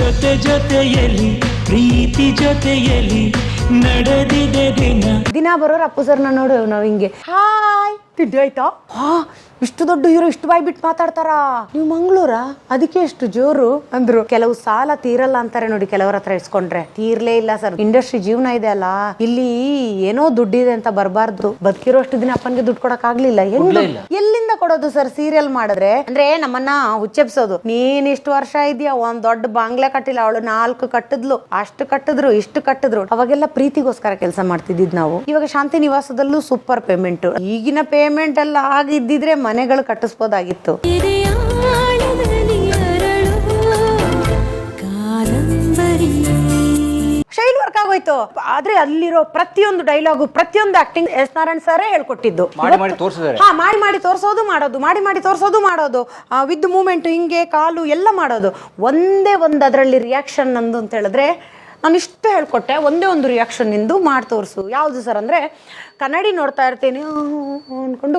ಜೊತೆ ಜೊತೆಯಲ್ಲಿ ಪ್ರೀತಿ ಜೊತೆಯಲ್ಲಿ ನಡೆದಿದೆ ದಿನ ಬರೋರು ಅಪ್ಪು ಸರ್ನ ನೋಡು ನಾವು ಹಿಂಗೆ ಹಾಯ್ ತಿಂಡಿ ಆಯ್ತಾ ಇಷ್ಟು ದೊಡ್ಡ ಹೀರೋ ಇಷ್ಟು ಬಾಯ್ ಬಿಟ್ಟು ಮಾತಾಡ್ತಾರಾ ನೀವು ಮಂಗಳೂರಾ ಅದಕ್ಕೆ ಎಷ್ಟು ಜೋರು ಅಂದ್ರು. ಕೆಲವು ಸಾಲ ತೀರಲ್ಲ ಅಂತಾರೆ ನೋಡಿ, ಕೆಲವರ ಹತ್ರ ಇಸ್ಕೊಂಡ್ರೆ ತೀರ್ಲೇ ಇಲ್ಲ ಸರ್. ಇಂಡಸ್ಟ್ರಿ ಜೀವನ ಇದೆ ಅಲ್ಲ, ಇಲ್ಲಿ ಏನೋ ದುಡ್ಡಿದೆ ಅಂತ ಬರಬಾರ್ದು. ಬದುಕಿರೋಷ್ಟು ದಿನ ಅಪ್ಪನ್ಗೆ ದುಡ್ಡು ಕೊಡಕ್ ಆಗ್ಲಿಲ್ಲ, ಎಲ್ಲಿಂದ ಕೊಡೋದು ಸರ್? ಸೀರಿಯಲ್ ಮಾಡಿದ್ರೆ ಅಂದ್ರೆ ನಮ್ಮನ್ನ ಹುಚ್ಚೆಪ್ಸೋದು. ನೀನ್ ಇಷ್ಟು ವರ್ಷ ಇದೆಯಾ, ಒಂದ್ ದೊಡ್ಡ ಬಾಂಗ್ಲೆ ಕಟ್ಟಿಲ್ಲ, ಅವಳು 4 ಕಟ್ಟಿದ್ಲು, ಅಷ್ಟು ಕಟ್ಟಿದ್ರು ಇಷ್ಟು ಕಟ್ಟಿದ್ರು. ಅವಾಗೆಲ್ಲ ಪ್ರೀತಿಗೋಸ್ಕರ ಕೆಲಸ ಮಾಡ್ತಿದ್ದಿದ್ ನಾವು. ಇವಾಗ ಶಾಂತಿ ನಿವಾಸದಲ್ಲೂ ಸೂಪರ್ ಪೇಮೆಂಟ್. ಈಗಿನ ಪೇಮೆಂಟ್ ಎಲ್ಲ ಆಗಿದ್ದಿದ್ರೆ ಮನೆಗಳು ಕಟ್ಟಿಸ್ಬೋದಾಗಿತ್ತು. ಶೈಲ್ ವರ್ಕ್ ಆಗೋಯ್ತು. ಆದ್ರೆ ಅಲ್ಲಿರೋ ಪ್ರತಿಯೊಂದು ಡೈಲಾಗು, ಪ್ರತಿಯೊಂದು ಆಕ್ಟಿಂಗ್ ಎಸ್ ನಾರಾಯಣ್ ಸರೇ ಹೇಳ್ಕೊಟ್ಟಿದ್ದು. ಮಾಡಿ ಮಾಡಿ ತೋರ್ಸೋದು ಮಾಡೋದು ವಿತ್ ಮೂಮೆಂಟ್, ಹಿಂಗೆ ಕಾಲು ಎಲ್ಲ ಮಾಡೋದು. ಒಂದೇ ಒಂದು ಅದರಲ್ಲಿ ರಿಯಾಕ್ಷನ್ ನಂದು ಅಂತ ಹೇಳಿದ್ರೆ ನಾನು ಇಷ್ಟು ಹೇಳ್ಕೊಟ್ಟೆ, ಒಂದೇ ಒಂದು ರಿಯಾಕ್ಷನ್ ನಿಂದು ಮಾಡಿ ತೋರಿಸು. ಯಾವುದು ಸರ್ ಅಂದರೆ, ಕನ್ನಡಿ ನೋಡ್ತಾ ಇರ್ತೀನಿ ಅಂದ್ಕೊಂಡು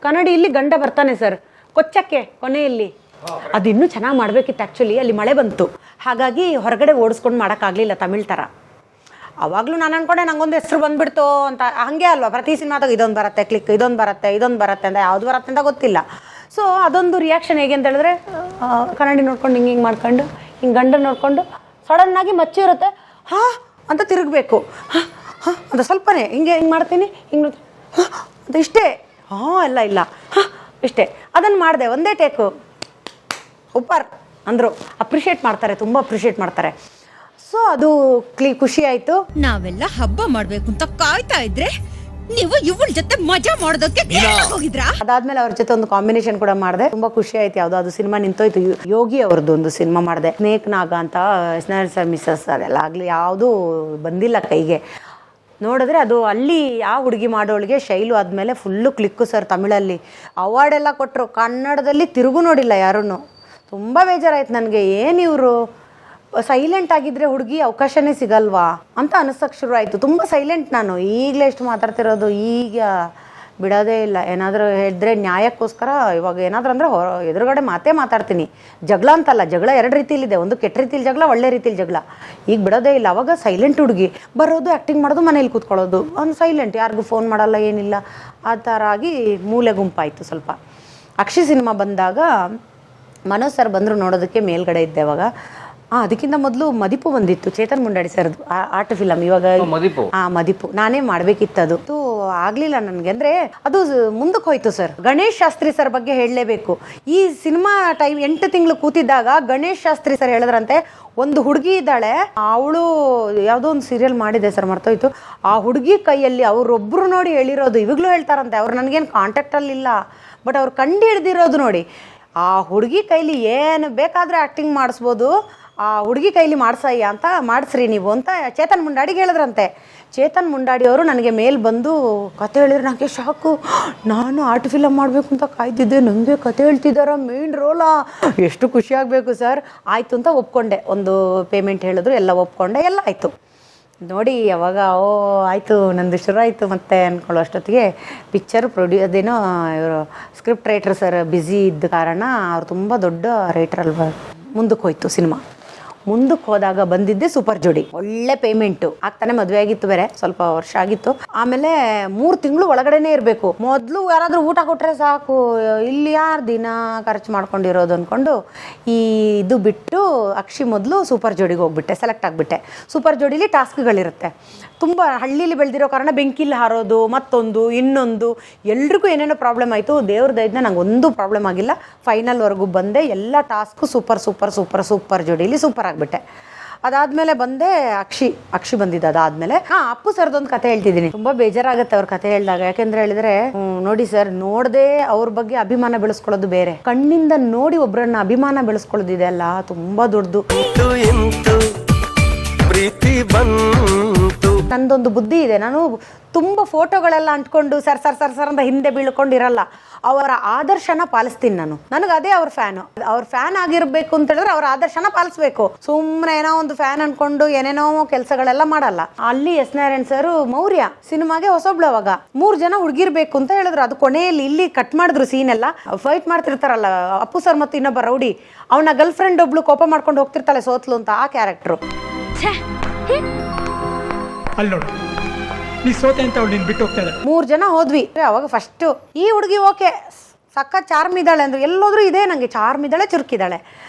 ಕನ್ನಡಿಯಲ್ಲಿ ಗಂಡ ಬರ್ತಾನೆ ಸರ್ ಕೊಚ್ಚಕ್ಕೆ ಕೊನೆಯಲ್ಲಿ. ಅದು ಇನ್ನೂ ಚೆನ್ನಾಗಿ ಮಾಡಬೇಕಿತ್ತು. ಆ್ಯಕ್ಚುಲಿ ಅಲ್ಲಿ ಮಳೆ ಬಂತು, ಹಾಗಾಗಿ ಹೊರಗಡೆ ಓಡಿಸ್ಕೊಂಡು ಮಾಡೋಕ್ಕಾಗಲಿಲ್ಲ ತಮಿಳ್ ಥರ. ಅವಾಗಲೂ ನಾನು ಅನ್ಕೊಂಡೆ ನಂಗೊಂದು ಹೆಸರು ಬಂದುಬಿಡ್ತು ಅಂತ. ಹಾಗೆ ಅಲ್ವಾ, ಪ್ರತಿ ಸಿನಿಮಾದಾಗ ಇದೊಂದು ಬರುತ್ತೆ ಕ್ಲಿಕ್, ಇದೊಂದು ಬರುತ್ತೆ ಅಂತ, ಯಾವುದು ಬರುತ್ತೆ ಅಂತ ಗೊತ್ತಿಲ್ಲ. ಸೊ ಅದೊಂದು ರಿಯಾಕ್ಷನ್ ಹೇಗೆ ಅಂತ ಹೇಳಿದ್ರೆ, ಕನ್ನಡಿ ನೋಡ್ಕೊಂಡು ಹಿಂಗೆ ಮಾಡ್ಕೊಂಡು ಹಿಂಗೆ ಗಂಡ ನೋಡಿಕೊಂಡು ಸಡನ್ನಾಗಿ ಮಚ್ಚಿ ಇರುತ್ತೆ, ಅಂತ ತಿರುಗಬೇಕು, ಅಂತ ಸ್ವಲ್ಪನೇ ಹಿಂಗೆ ಮಾಡ್ತೀನಿ, ಹಿಂಗೆ ಅಂತ ಇಷ್ಟೇ. ಇಲ್ಲ ಇಷ್ಟೇ. ಅದನ್ನು ಮಾಡಿದೆ, ಒಂದೇ ಟೇಕು, ಸೂಪರ್ ಅಂದರು. ಅಪ್ರಿಷಿಯೇಟ್ ಮಾಡ್ತಾರೆ, ತುಂಬ ಅಪ್ರಿಷಿಯೇಟ್ ಮಾಡ್ತಾರೆ. ಸೊ ಅದು ಖುಷಿ ಆಯಿತು. ನಾವೆಲ್ಲ ಹಬ್ಬ ಮಾಡಬೇಕು ಅಂತ ಕಾಯ್ತಾ ಇದ್ರೆ ನೀವು ಇವಳ ಜೊತೆ ಮಜಾ ಮಾಡೋದಕ್ಕೆ ಹೋಗಿದ್ರಾ? ಅದಾದ್ಮೇಲೆ ಅವ್ರ ಜೊತೆ ಒಂದು ಕಾಂಬಿನೇಷನ್ ಕೂಡ ಮಾಡಿದೆ, ತುಂಬಾ ಖುಷಿ ಆಯ್ತು. ಯಾವ್ದು ಅದು ಸಿನಿಮಾ ನಿಂತೋಯ್ತು. ಯೋಗಿ ಅವ್ರದ್ದು ಒಂದು ಸಿನಿಮಾ ಮಾಡಿದೆ, ಸ್ನೇಕ್ ನಾಗ ಅಂತ, ಮಿಸಸ್, ಅದೆಲ್ಲ ಆಗ್ಲಿ ಯಾವುದು ಬಂದಿಲ್ಲ ಕೈಗೆ. ನೋಡಿದ್ರೆ ಅದು ಅಲ್ಲಿ ಯಾವ ಹುಡುಗಿ ಮಾಡೋಳಿಗೆ ಶೈಲು ಆದಮೇಲೆ ಫುಲ್ಲು ಕ್ಲಿಕ್ಕು ಸರ್. ತಮಿಳಲ್ಲಿ ಅವಾರ್ಡೆಲ್ಲ ಕೊಟ್ಟರು, ಕನ್ನಡದಲ್ಲಿ ತಿರುಗು ನೋಡಿಲ್ಲ ಯಾರೂ. ತುಂಬ ಬೇಜಾರಾಯ್ತು ನನಗೆ. ಏನಿವರು ಸೈಲೆಂಟ್ ಆಗಿದ್ರೆ ಹುಡುಗಿ ಅವಕಾಶನೇ ಸಿಗಲ್ವಾ ಅಂತ ಅನಿಸೋಕ್ಕೆ ಶುರು ಆಯಿತು. ತುಂಬ ಸೈಲೆಂಟ್ ನಾನು, ಈಗಲೇ ಎಷ್ಟು ಮಾತಾಡ್ತಿರೋದು, ಈಗ ಬಿಡೋದೇ ಇಲ್ಲ. ಏನಾದರೂ ಹೇಳಿದ್ರೆ ನ್ಯಾಯಕ್ಕೋಸ್ಕರ ಇವಾಗ ಏನಾದರೂ ಅಂದರೆ ಎದುರುಗಡೆ ಮಾತಾಡ್ತೀನಿ. ಜಗಳ ಅಂತಲ್ಲ, ಜಗಳ 2 ರೀತಿಲಿದೆ, ಒಂದು ಕೆಟ್ಟ ರೀತಿಲಿ ಜಗಳ, ಒಳ್ಳೆ ರೀತಿಲಿ ಜಗಳ. ಈಗ ಬಿಡೋದೇ ಇಲ್ಲ. ಅವಾಗ ಸೈಲೆಂಟ್ ಹುಡುಗಿ, ಬರೋದು ಆ್ಯಕ್ಟಿಂಗ್ ಮಾಡೋದು, ಮನೇಲಿ ಕೂತ್ಕೊಳ್ಳೋದು, ಒಂದು ಸೈಲೆಂಟ್, ಯಾರಿಗೂ ಫೋನ್ ಮಾಡಲ್ಲ, ಏನಿಲ್ಲ, ಆ ಥರ ಆಗಿ ಮೂಲೆ ಗುಂಪಾಯಿತು ಸ್ವಲ್ಪ. ಅಕ್ಷಿ ಸಿನಿಮಾ ಬಂದಾಗ ಮನೋಜ್ ಸರ್ ಬಂದರು ನೋಡೋದಕ್ಕೆ, ಮೇಲ್ಗಡೆ ಇದ್ದೆ ಅವಾಗ. ಅದಕ್ಕಿಂತ ಮೊದಲು ಮದಿಪು ಬಂದಿತ್ತು, ಚೇತನ್ ಮುಂಡಾಡಿ ಸರ್ದು ಆರ್ಟ್ ಫಿಲಮ್. ಇವಾಗ ಮದಿಪು ನಾನೇ ಮಾಡ್ಬೇಕಿತ್ತು, ಅದು ಆಗ್ಲಿಲ್ಲ ನನಗೆ. ಅಂದ್ರೆ ಅದು ಮುಂದಕ್ಕೆ ಹೋಯ್ತು ಸರ್. ಗಣೇಶ್ ಶಾಸ್ತ್ರಿ ಸರ್ ಬಗ್ಗೆ ಹೇಳಲೇಬೇಕು. ಈ ಸಿನಿಮಾ ಟೈಮ್ 8 ತಿಂಗಳು ಕೂತಿದ್ದಾಗ ಗಣೇಶ್ ಶಾಸ್ತ್ರಿ ಸರ್ ಹೇಳಿದ್ರಂತೆ, ಒಂದು ಹುಡುಗಿ ಇದ್ದಾಳೆ, ಅವಳು ಯಾವುದೋ ಒಂದು ಸೀರಿಯಲ್ ಮಾಡಿದೆ ಸರ್, ಮರ್ತೋಯ್ತು. ಆ ಹುಡುಗಿ ಕೈಯಲ್ಲಿ ಅವರೊಬ್ಬರು ನೋಡಿ ಹೇಳಿರೋದು, ಇವಾಗಲೂ ಹೇಳ್ತಾರಂತೆ. ಅವ್ರು ನನಗೇನು ಕಾಂಟ್ಯಾಕ್ಟಲ್ಲಿಲ್ಲ, ಬಟ್ ಅವ್ರು ಕಂಡು ಹಿಡ್ದಿರೋದು ನೋಡಿ. ಆ ಹುಡುಗಿ ಕೈಲಿ ಏನು ಬೇಕಾದರೂ ಆ್ಯಕ್ಟಿಂಗ್ ಮಾಡಿಸ್ಬೋದು, ಆ ಹುಡುಗಿ ಕೈಲಿ ಮಾಡ್ಸಯ್ಯ ಅಂತ, ಮಾಡಿಸ್ರಿ ನೀವು ಅಂತ ಚೇತನ್ ಮುಂಡಾಡಿಗೆ ಹೇಳಿದ್ರಂತೆ. ಚೇತನ್ ಮುಂಡಾಡಿ ಅವರು ನನಗೆ ಮೇಲೆ ಬಂದು ಕತೆ ಹೇಳಿದ್ರು. ನನಗೆ ಶಾಕು, ನಾನು ಆರ್ಟ್ ಫಿಲಮ್ ಮಾಡಬೇಕು ಅಂತ ಕಾಯ್ತಿದ್ದೆ, ನನಗೆ ಕತೆ ಹೇಳ್ತಿದ್ದಾರ, ಮೇನ್ ರೋಲಾ, ಎಷ್ಟು ಖುಷಿ ಆಗಬೇಕು ಸರ್. ಆಯಿತು ಅಂತ ಒಪ್ಕೊಂಡೆ. ಒಂದು ಪೇಮೆಂಟ್ ಹೇಳಿದ್ರು, ಎಲ್ಲ ಒಪ್ಕೊಂಡೆ, ಎಲ್ಲ ಆಯಿತು ನೋಡಿ. ಅವಾಗ ಆಯಿತು ನಂದು ಶುರು ಆಯಿತು ಮತ್ತೆ ಅಂದ್ಕೊಳ್ಳೋ ಅಷ್ಟೊತ್ತಿಗೆ ಪಿಕ್ಚರ್ ಅದೇನೋ ಇವರು ಸ್ಕ್ರಿಪ್ಟ್ ರೈಟರ್ ಸರ್ ಬ್ಯುಸಿ ಇದ್ದ ಕಾರಣ, ಅವ್ರು ತುಂಬ ದೊಡ್ಡ ರೈಟರ್ ಅಲ್ವಾ, ಮುಂದಕ್ಕೆ ಹೋಯ್ತು ಸಿನಿಮಾ. ಮುಂದಕ್ಕೆ ಹೋದಾಗ ಬಂದಿದ್ದೆ ಸೂಪರ್ ಜೋಡಿ, ಒಳ್ಳೆ ಪೇಮೆಂಟು. ಆಗ್ತಾನೆ ಮದುವೆ ಆಗಿತ್ತು, ಬೇರೆ ಸ್ವಲ್ಪ ವರ್ಷ ಆಗಿತ್ತು. ಆಮೇಲೆ 3 ತಿಂಗಳು ಒಳಗಡೆನೇ ಇರಬೇಕು. ಮೊದಲು ಯಾರಾದರೂ ಊಟ ಕೊಟ್ಟರೆ ಸಾಕು, ಇಲ್ಲಿ ಯಾರು ದಿನ ಖರ್ಚು ಮಾಡ್ಕೊಂಡಿರೋದು ಅಂದ್ಕೊಂಡು ಇದು ಬಿಟ್ಟು ಅಕ್ಷಿ ಮೊದಲು ಸೂಪರ್ ಜೋಡಿಗೆ ಹೋಗ್ಬಿಟ್ಟೆ, ಸೆಲೆಕ್ಟ್ ಆಗಿಬಿಟ್ಟೆ. ಸೂಪರ್ ಜೋಡಿಲಿ ಟಾಸ್ಕ್ಗಳಿರುತ್ತೆ. ತುಂಬ ಹಳ್ಳಿಲಿ ಬೆಳೆದಿರೋ ಕಾರಣ ಬೆಂಕಿಲಿ ಹಾರೋದು, ಮತ್ತೊಂದು ಇನ್ನೊಂದು, ಎಲ್ರಿಗೂ ಏನೇನೋ ಪ್ರಾಬ್ಲಮ್ ಆಯಿತು. ದೇವ್ರ ದಯದಿಂದ ನಂಗೆ ಒಂದು ಪ್ರಾಬ್ಲಮ್ ಆಗಿಲ್ಲ. ಫೈನಲ್ವರೆಗೂ ಬಂದೆ, ಎಲ್ಲ ಟಾಸ್ಕು ಸೂಪರ್ ಜೋಡಿಲಿ ಸೂಪರ್ ಆಗಿಬಿಟ್ಟೆ. ಅದಾದಮೇಲೆ ಬಂದೆ ಅಕ್ಷಿ ಬಂದಿದ್ದು. ಅದಾದಮೇಲೆ ಅಪ್ಪು ಸರ್ದೊಂದು ಕತೆ ಹೇಳ್ತಿದ್ದೀನಿ. ತುಂಬ ಬೇಜಾರಾಗುತ್ತೆ ಅವ್ರ ಕತೆ ಹೇಳಿದಾಗ. ಯಾಕೆಂದ್ರೆ ಹೇಳಿದ್ರೆ, ನೋಡಿ ಸರ್, ನೋಡದೆ ಅವ್ರ ಬಗ್ಗೆ ಅಭಿಮಾನ ಬೆಳೆಸ್ಕೊಳ್ಳೋದು ಬೇರೆ, ಕಣ್ಣಿಂದ ನೋಡಿ ಒಬ್ಬರನ್ನ ಅಭಿಮಾನ ಬೆಳೆಸ್ಕೊಳ್ಳೋದಿದೆ ಅಲ್ಲ, ತುಂಬ ದೊಡ್ಡದು. ಪ್ರೀತಿ ಬಂತು ನಂದೊಂದು ಬುದ್ಧಿ ಇದೆ, ನಾನು ತುಂಬ ಫೋಟೋಗಳೆಲ್ಲ ಅಂಟ್ಕೊಂಡು ಸರ್ ಸರ್ ಸರ್ ಸರ್ ಅಂತ ಹಿಂದೆ ಬೀಳ್ಕೊಂಡಿರಲ್ಲ. ಅವರ ಆದರ್ಶನ ಪಾಲಿಸ್ತೀನಿ ನಾನು. ನನಗೆ ಅದೇ ಅವ್ರ ಫ್ಯಾನ್ ಆಗಿರ್ಬೇಕು ಅಂತ ಹೇಳಿದ್ರೆ ಅವ್ರ ಆದರ್ಶನ ಪಾಲಿಸ್ಬೇಕು. ಸುಮ್ಮನೆ ಏನೋ ಒಂದು ಫ್ಯಾನ್ ಅನ್ಕೊಂಡು ಏನೇನೋ ಕೆಲಸಗಳೆಲ್ಲ ಮಾಡಲ್ಲ. ಅಲ್ಲಿ ಎಸ್ ನಾರಾಯಣ್ ಸರ್ ಮೌರ್ಯ ಸಿನಿಮಾಗೆ ಹೊಸೊಬ್ಳು ಅವಾಗ 3 ಜನ ಹುಡುಗಿರ್ಬೇಕು ಅಂತ ಹೇಳಿದ್ರು. ಅದು ಕೊನೆಯಲ್ಲಿ ಇಲ್ಲಿ ಕಟ್ ಮಾಡಿದ್ರು ಸೀನ್ ಎಲ್ಲ. ಫೈಟ್ ಮಾಡ್ತಿರ್ತಾರಲ್ಲ ಅಪ್ಪು ಸರ್ ಮತ್ತು ಇನ್ನೊಬ್ಬ ರೌಡಿ, ಅವನ ಗರ್ಲ್ ಫ್ರೆಂಡ್ ಒಬ್ಳು ಕೋಪ ಮಾಡ್ಕೊಂಡು ಹೋಗ್ತಿರ್ತಾಳೆ ಸೋತ್ಲು ಅಂತ, ಆ ಕ್ಯಾರೆಕ್ಟ್ರು. ಅಲ್ಲಿ ನೋಡು, ನೀ ಸೋತೆ ಅಂತ ಅವಳು ನೀನು ಬಿಟ್ಟು ಹೋಗ್ತಾ ಇದ್ದಾರೆ. 3 ಜನ ಹೋದ್ವಿ. ಅವಾಗ ಫಸ್ಟು ಈ ಹುಡುಗಿ ಓಕೆ ಸಕ್ಕ ಚಾರ್ಮ್ ಇದ್ದಾಳೆ ಅಂದರು. ಎಲ್ಲೋದ್ರೂ ಇದೆ ನನಗೆ ಚಾರ್ಮ್ ಇದ್ದಾಳೆ, ಚುರುಕಿದ್ದಾಳೆ,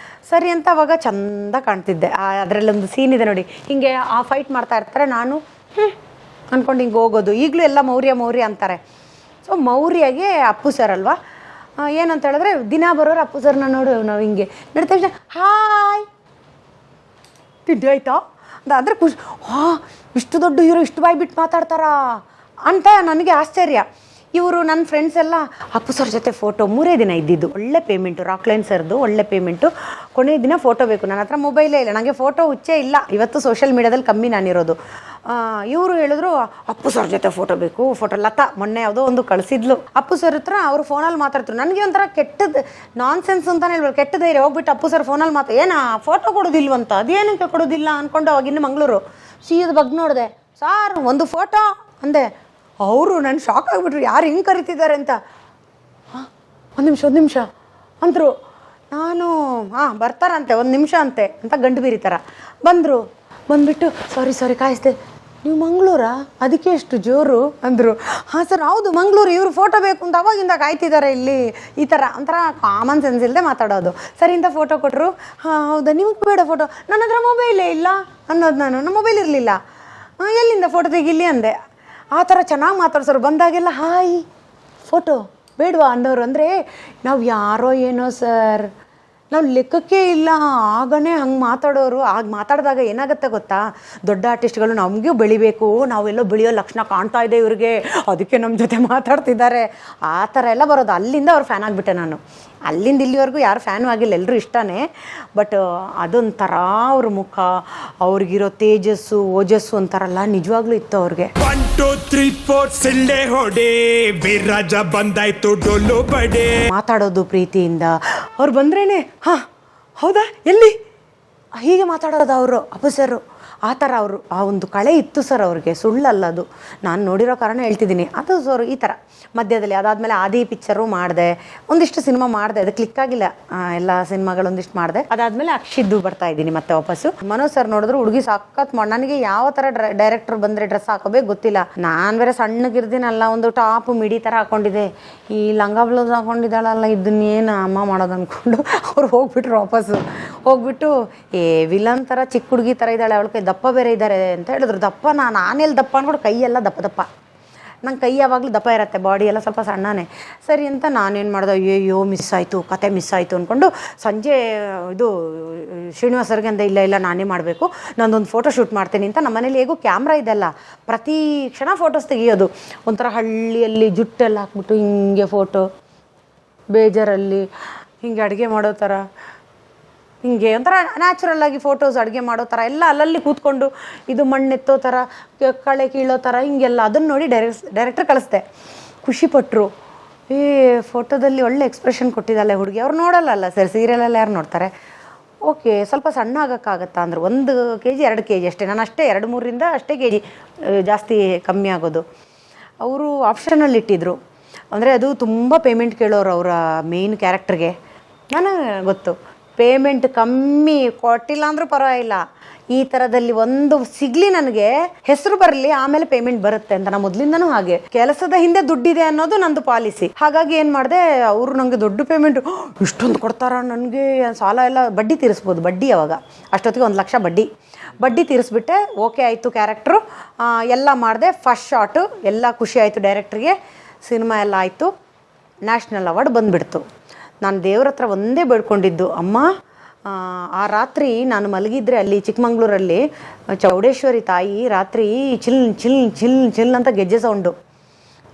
ಸರಿ ಅಂತ ಅವಾಗ ಚಂದ ಕಾಣ್ತಿದ್ದೆ. ಅದರಲ್ಲೊಂದು ಸೀನ್ ಇದೆ ನೋಡಿ, ಹಿಂಗೆ ಆ ಫೈಟ್ ಮಾಡ್ತಾ ಇರ್ತಾರೆ, ನಾನು ಅಂದ್ಕೊಂಡು ಹಿಂಗೆ ಹೋಗೋದು. ಈಗಲೂ ಎಲ್ಲ ಮೌರ್ಯ ಮೌರ್ಯ ಅಂತಾರೆ. ಸೊ ಮೌರ್ಯಗೆ ಅಪ್ಪು ಸರ್ ಅಲ್ವಾ, ಏನಂತ ಹೇಳಿದ್ರೆ ದಿನ ಬರೋರು ಅಪ್ಪು ಸರ್ನ ನೋಡು ನಾವು ಹಿಂಗೆ ನಡ್ತಾ ಹಾಯ್ ತಿಂಡಿ ಆಯ್ತಾ ಅಂತ ಅಂದರೆ ಖುಷಿ. ಇಷ್ಟು ದೊಡ್ಡ ಹೀರೋ ಇಷ್ಟು ಬಾಯಿ ಬಿಟ್ಟು ಮಾತಾಡ್ತಾರಾ ಅಂತ ನನಗೆ ಆಶ್ಚರ್ಯ. ಇವರು ನನ್ನ ಫ್ರೆಂಡ್ಸ್ ಎಲ್ಲ ಅಪ್ಪು ಸರ್ ಜೊತೆ ಫೋಟೋ 3 ದಿನ ಇದ್ದಿದ್ದು. ಒಳ್ಳೆ ಪೇಮೆಂಟು, ರಾಕ್ಲೈನ್ ಸರ್ದು ಒಳ್ಳೆ ಪೇಮೆಂಟು. ಕೊನೆಯ ದಿನ ಫೋಟೋ ಬೇಕು. ನನ್ನ ಹತ್ರ ಮೊಬೈಲೇ ಇಲ್ಲ, ನನಗೆ ಫೋಟೋ ಹುಚ್ಚೇ ಇಲ್ಲ. ಇವತ್ತು ಸೋಷಿಯಲ್ ಮೀಡ್ಯಾದಲ್ಲಿ ಕಮ್ಮಿ ನಾನಿರೋದು. ಇವರು ಹೇಳಿದ್ರು ಅಪ್ಪು ಸರ್ ಜೊತೆ ಫೋಟೋ ಬೇಕು. ಫೋಟೋ ಲತಾ ಮೊನ್ನೆ ಯಾವುದೋ ಒಂದು ಕಳಿಸಿದ್ಲು. ಅಪ್ಪು ಸರ್ ಹತ್ರ ಅವರು ಫೋನಲ್ಲಿ ಮಾತಾಡ್ತಾರೆ. ನನಗೆ ಒಂಥರ ಕೆಟ್ಟದ್ದು ನಾನ್ ಸೆನ್ಸ್ ಅಂತಲೇ ಹೇಳ್ಬೋದು, ಕೆಟ್ಟ ಧೈರ್ಯ. ಹೋಗ್ಬಿಟ್ಟು ಅಪ್ಪು ಸರ್ ಫೋನಲ್ಲಿ ಏನಾ ಫೋಟೋ ಕೊಡೋದಿಲ್ವಂತ, ಅದೇನಕ್ಕೆ ಕೊಡೋದಿಲ್ಲ ಅಂದ್ಕೊಂಡು ಅವಾಗ ಇನ್ನು ಮಂಗಳೂರು ಸೀದ ಬಗ್ಗೆ ನೋಡಿದೆ. ಸಾರ್ ಒಂದು ಫೋಟೋ ಅಂದೆ. ಅವರು ನಾನು ಶಾಕ್ ಆಗಿಬಿಟ್ರು, ಯಾರು ಹಿಂಗೆ ಕರಿತಿದ್ದಾರೆ ಅಂತ. ಒಂದು ನಿಮಿಷ ಅಂದರು. ನಾನು ಬರ್ತಾರಂತೆ, 1 ನಿಮಿಷ ಅಂತೆ ಅಂತ ಗಂಡು ಬೀರಿ ಥರ ಬಂದುಬಿಟ್ಟು ಸಾರಿ ಕಾಯಿಸ್ದೆ. ನೀವು ಮಂಗಳೂರಾ, ಅದಕ್ಕೆ ಎಷ್ಟು ಜೋರು ಅಂದರು. ಹಾಂ ಸರ್ ಹೌದು ಮಂಗಳೂರು, ಇವರು ಫೋಟೋ ಬೇಕು ಅಂತ ಅವಾಗಿಂದ ಕಾಯ್ತಿದ್ದಾರೆ ಇಲ್ಲಿ. ಈ ಥರ ಒಂಥರ ಕಾಮನ್ ಸೆನ್ಸ್ ಇಲ್ಲದೆ ಮಾತಾಡೋದು. ಸರಿ ಇಂಥ ಫೋಟೋ ಕೊಟ್ಟರು. ಹಾಂ ಹೌದಾ, ನಿಮಗೆ ಬೇಡ ಫೋಟೋ, ನನ್ನ ಹತ್ರ ಮೊಬೈಲೇ ಇಲ್ಲ ಅನ್ನೋದು. ನಮ್ಮ ಮೊಬೈಲ್ ಇರಲಿಲ್ಲ. ಎಲ್ಲಿಂದ ಫೋಟೋ ತೆಗಿಲಿ ಅಂದೆ. ಆ ಥರ ಚೆನ್ನಾಗಿ ಮಾತಾಡ್ಸೋರು. ಬಂದಾಗೆಲ್ಲ ಹಾಯ್ ಫೋಟೋ ಬೇಡವಾ ಅನ್ನೋರು. ಅಂದರೆ ನಾವು ಯಾರೋ ಏನೋ ಸರ್, ನಾವು ಲೆಕ್ಕಕ್ಕೆ ಇಲ್ಲ. ಆಗನೇ ಹಂಗೆ ಮಾತಾಡೋರು. ಆಗ ಮಾತಾಡಿದಾಗ ಏನಾಗುತ್ತೆ ಗೊತ್ತಾ, ದೊಡ್ಡ ಆರ್ಟಿಸ್ಟ್ಗಳು ನಮಗೂ ಬೆಳಿಬೇಕು, ನಾವೆಲ್ಲೋ ಬೆಳೆಯೋ ಲಕ್ಷಣ ಕಾಣ್ತಾ ಇದೆ ಇವ್ರಿಗೆ, ಅದಕ್ಕೆ ನಮ್ಮ ಜೊತೆ ಮಾತಾಡ್ತಿದ್ದಾರೆ, ಆ ಥರ ಎಲ್ಲ ಬರೋದು. ಅಲ್ಲಿಂದ ಅವ್ರು ಫ್ಯಾನ್ ಆಗಿಬಿಟ್ಟೆ ನಾನು. ಅಲ್ಲಿಂದ ಇಲ್ಲಿವರೆಗೂ ಯಾರು ಫ್ಯಾನು ಆಗಿಲ್ಲ, ಎಲ್ಲರೂ ಇಷ್ಟನೇ. ಬಟ್ ಅದೊಂಥರ ಅವ್ರ ಮುಖ, ಅವ್ರಿಗಿರೋ ತೇಜಸ್ಸು ಓಜಸ್ಸು ಅಂತಾರಲ್ಲ, ನಿಜವಾಗ್ಲೂ ಇತ್ತು ಅವ್ರಿಗೆ. 1 2 3 4 ಸಿಳ್ಳೆ ಹೊಡೆ, ವೀರರಾಜ ಬಂದಾಯ್ತು ಡೊಳ್ಳು ಬಡೆ. ಮಾತಾಡೋದು ಪ್ರೀತಿಯಿಂದ. ಅವ್ರು ಬಂದ್ರೇನೆ ಹೌದಾ ಎಲ್ಲಿ ಹೀಗೆ ಮಾತಾಡೋದು ಅವರು ಅಪ್ಪು ಸರ್. ಆ ಥರ ಅವರು ಆ ಒಂದು ಕಳೆ ಇತ್ತು ಸರ್ ಅವ್ರಿಗೆ, ಸುಳ್ಳಲ್ಲ ಅದು. ನಾನು ನೋಡಿರೋ ಕಾರಣ ಹೇಳ್ತಿದ್ದೀನಿ. ಅದು ಸರ್ ಈ ಥರ ಮಧ್ಯದಲ್ಲಿ ಅದಾದಮೇಲೆ ಆದಿ ಪಿಕ್ಚರು ಮಾಡಿದೆ, ಒಂದಿಷ್ಟು ಸಿನಿಮಾ ಮಾಡಿದೆ, ಅದು ಕ್ಲಿಕ್ ಆಗಿಲ್ಲ. ಎಲ್ಲ ಸಿನಿಮಾಗಳೊಂದಿಷ್ಟು ಮಾಡಿದೆ. ಅದಾದಮೇಲೆ ಅಕ್ಷಿದ್ದು ಬರ್ತಾ ಇದ್ದೀನಿ ಮತ್ತೆ ವಾಪಸ್ಸು. ಮನೋಜ್ ಸರ್ ನೋಡಿದ್ರು ಹುಡುಗಿ ಸಖತ್ ಮಾಡಿ, ನನಗೆ ಯಾವ ಥರ ಡೈರೆಕ್ಟರ್ ಬಂದರೆ ಡ್ರೆಸ್ ಹಾಕೋಬೇಕು ಗೊತ್ತಿಲ್ಲ. ನಾನು ಬೇರೆ ಸಣ್ಣಗಿರ್ತೀನಲ್ಲ, ಒಂದು ಟಾಪ್ ಮಿಡಿ ಥರ ಹಾಕೊಂಡಿದ್ದೆ. ಈ ಲಂಗ ಬ್ಲೌಸ್ ಹಾಕೊಂಡಿದ್ದಾಳಲ್ಲ, ಇದನ್ನೇನು ಅಮ್ಮ ಮಾಡೋದು ಅಂದ್ಕೊಂಡು ಅವ್ರು ಹೋಗ್ಬಿಟ್ರು. ವಾಪಸ್ಸು ಹೋಗ್ಬಿಟ್ಟು ವಿಲನ್ ಥರ ಚಿಕ್ಕ ಹುಡುಗಿ ಥರ ಇದ್ದಾಳೆ, ಅವಳ ಕೈ ದಪ್ಪ ಬೇರೆ ಇದ್ದಾರೆ ಅಂತ ಹೇಳಿದ್ರು. ದಪ್ಪ ನಾನೆಲ್ಲಿ ದಪ್ಪ ಅಂದ್ಕೊಂಡು ಕೈಯೆಲ್ಲ ದಪ್ಪ. ನಂಗೆ ಕೈ ಯಾವಾಗಲೂ ದಪ್ಪ ಇರುತ್ತೆ, ಬಾಡಿ ಎಲ್ಲ ಸ್ವಲ್ಪ ಸಣ್ಣನೇ. ಸರಿ ಅಂತ ನಾನೇನು ಮಾಡಿದೆ, ಅಯ್ಯೋ ಮಿಸ್ ಆಯಿತು, ಕತೆ ಮಿಸ್ ಆಯಿತು ಅಂದ್ಕೊಂಡು ಸಂಜೆ ಇದು ಶ್ರೀನಿವಾಸ್ ಸರ್ಗೆ ಅಂದೆ, ಇಲ್ಲ ನಾನೇ ಮಾಡಬೇಕು, ನಾನೊಂದು ಫೋಟೋ ಶೂಟ್ ಮಾಡ್ತೀನಿ ಅಂತ. ನಮ್ಮ ಮನೇಲಿ ಹೇಗೂ ಕ್ಯಾಮ್ರಾ ಇದೆಲ್ಲ, ಪ್ರತಿ ಕ್ಷಣ ಫೋಟೋಸ್ ತೆಗಿಯೋದು. ಒಂಥರ ಹಳ್ಳಿಯಲ್ಲಿ ಜುಟ್ಟೆಲ್ಲ ಹಾಕ್ಬಿಟ್ಟು ಹಿಂಗೆ ಫೋಟೋ, ಬೇಜಾರಲ್ಲಿ ಹಿಂಗೆ ಅಡುಗೆ ಮಾಡೋ ಥರ, ಹಿಂಗೆ ಒಂಥರ ನ್ಯಾಚುರಲ್ ಆಗಿ ಫೋಟೋಸ್ ಅಡುಗೆ ಮಾಡೋ ಥರ ಎಲ್ಲ ಅಲ್ಲಲ್ಲಿ ಕೂತ್ಕೊಂಡು, ಇದು ಮಣ್ಣೆತ್ತೋ ಥರ, ಕಳೆ ಕೀಳೋ ಥರ ಹಿಂಗೆಲ್ಲ. ಅದನ್ನು ನೋಡಿ ಡೈರೆಕ್ಟರ್ ಕಳಿಸ್ದೆ. ಖುಷಿಪಟ್ಟರು. ಫೋಟೋದಲ್ಲಿ ಒಳ್ಳೆ ಎಕ್ಸ್ಪ್ರೆಷನ್ ಕೊಟ್ಟಿದ್ದಾಳೆ ಹುಡುಗಿ. ಅವ್ರು ನೋಡಲ್ಲ ಸರ್, ಸೀರಿಯಲೆಲ್ಲ ಯಾರು ನೋಡ್ತಾರೆ. ಓಕೆ ಸ್ವಲ್ಪ ಸಣ್ಣ ಆಗೋಕ್ಕಾಗತ್ತಾ ಅಂದರು. 1 kg 2 kg ಅಷ್ಟೇ. ನಾನು ಅಷ್ಟೇ 2-3ರಿಂದ ಅಷ್ಟೇ kg ಜಾಸ್ತಿ ಕಮ್ಮಿ ಆಗೋದು. ಅವರು ಆಪ್ಷನಲ್ಲಿ ಇಟ್ಟಿದ್ರು. ಅಂದರೆ ಅದು ತುಂಬ ಪೇಮೆಂಟ್ ಕೇಳೋರು ಅವರ ಮೇಯ್ನ್ ಕ್ಯಾರೆಕ್ಟರ್ಗೆ. ನನಗೆ ಗೊತ್ತು ಪೇಮೆಂಟ್ ಕಮ್ಮಿ ಕೊಟ್ಟಿಲ್ಲ ಅಂದರೂ ಪರವಾಗಿಲ್ಲ, ಈ ಥರದಲ್ಲಿ ಒಂದು ಸಿಗಲಿ, ನನಗೆ ಹೆಸರು ಬರಲಿ, ಆಮೇಲೆ ಪೇಮೆಂಟ್ ಬರುತ್ತೆ ಅಂತ. ನಾನು ಮೊದಲಿಂದನೂ ಹಾಗೆ, ಕೆಲಸದ ಹಿಂದೆ ದುಡ್ಡಿದೆ ಅನ್ನೋದು ನಂದು ಪಾಲಿಸಿ. ಹಾಗಾಗಿ ಏನು ಮಾಡಿದೆ, ಅವರು ನನಗೆ ದೊಡ್ಡ ಪೇಮೆಂಟು ಇಷ್ಟೊಂದು ಕೊಡ್ತಾರ, ನನಗೆ ಸಾಲ ಎಲ್ಲ ಬಡ್ಡಿ ತೀರಿಸ್ಬೋದು. ಬಡ್ಡಿ ಅವಾಗ ಅಷ್ಟೊತ್ತಿಗೆ 1 ಲಕ್ಷ ಬಡ್ಡಿ ತೀರಿಸ್ಬಿಟ್ಟೆ. ಓಕೆ ಆಯಿತು ಕ್ಯಾರೆಕ್ಟ್ರು ಎಲ್ಲ ಮಾಡಿದೆ. ಫಸ್ಟ್ ಶಾಟು ಎಲ್ಲ ಖುಷಿ ಆಯಿತು ಡೈರೆಕ್ಟ್ರಿಗೆ. ಸಿನಿಮಾ ಎಲ್ಲ ಆಯಿತು. ನ್ಯಾಷನಲ್ ಅವಾರ್ಡ್ ಬಂದುಬಿಡ್ತು. ನಾನು ದೇವ್ರ ಹತ್ರ ಒಂದೇ ಬೇಡ್ಕೊಂಡಿದ್ದು, ಅಮ್ಮ ಆ ರಾತ್ರಿ ನಾನು ಮಲಗಿದ್ರೆ ಅಲ್ಲಿ ಚಿಕ್ಕಮಂಗ್ಳೂರಲ್ಲಿ ಚೌಡೇಶ್ವರಿ ತಾಯಿ ರಾತ್ರಿ ಚಿಲ್ ಚಿಲ್ ಚಿಲ್ ಚಿಲ್ ಅಂತ ಗೆಜ್ಜೆ ಸೌಂಡು.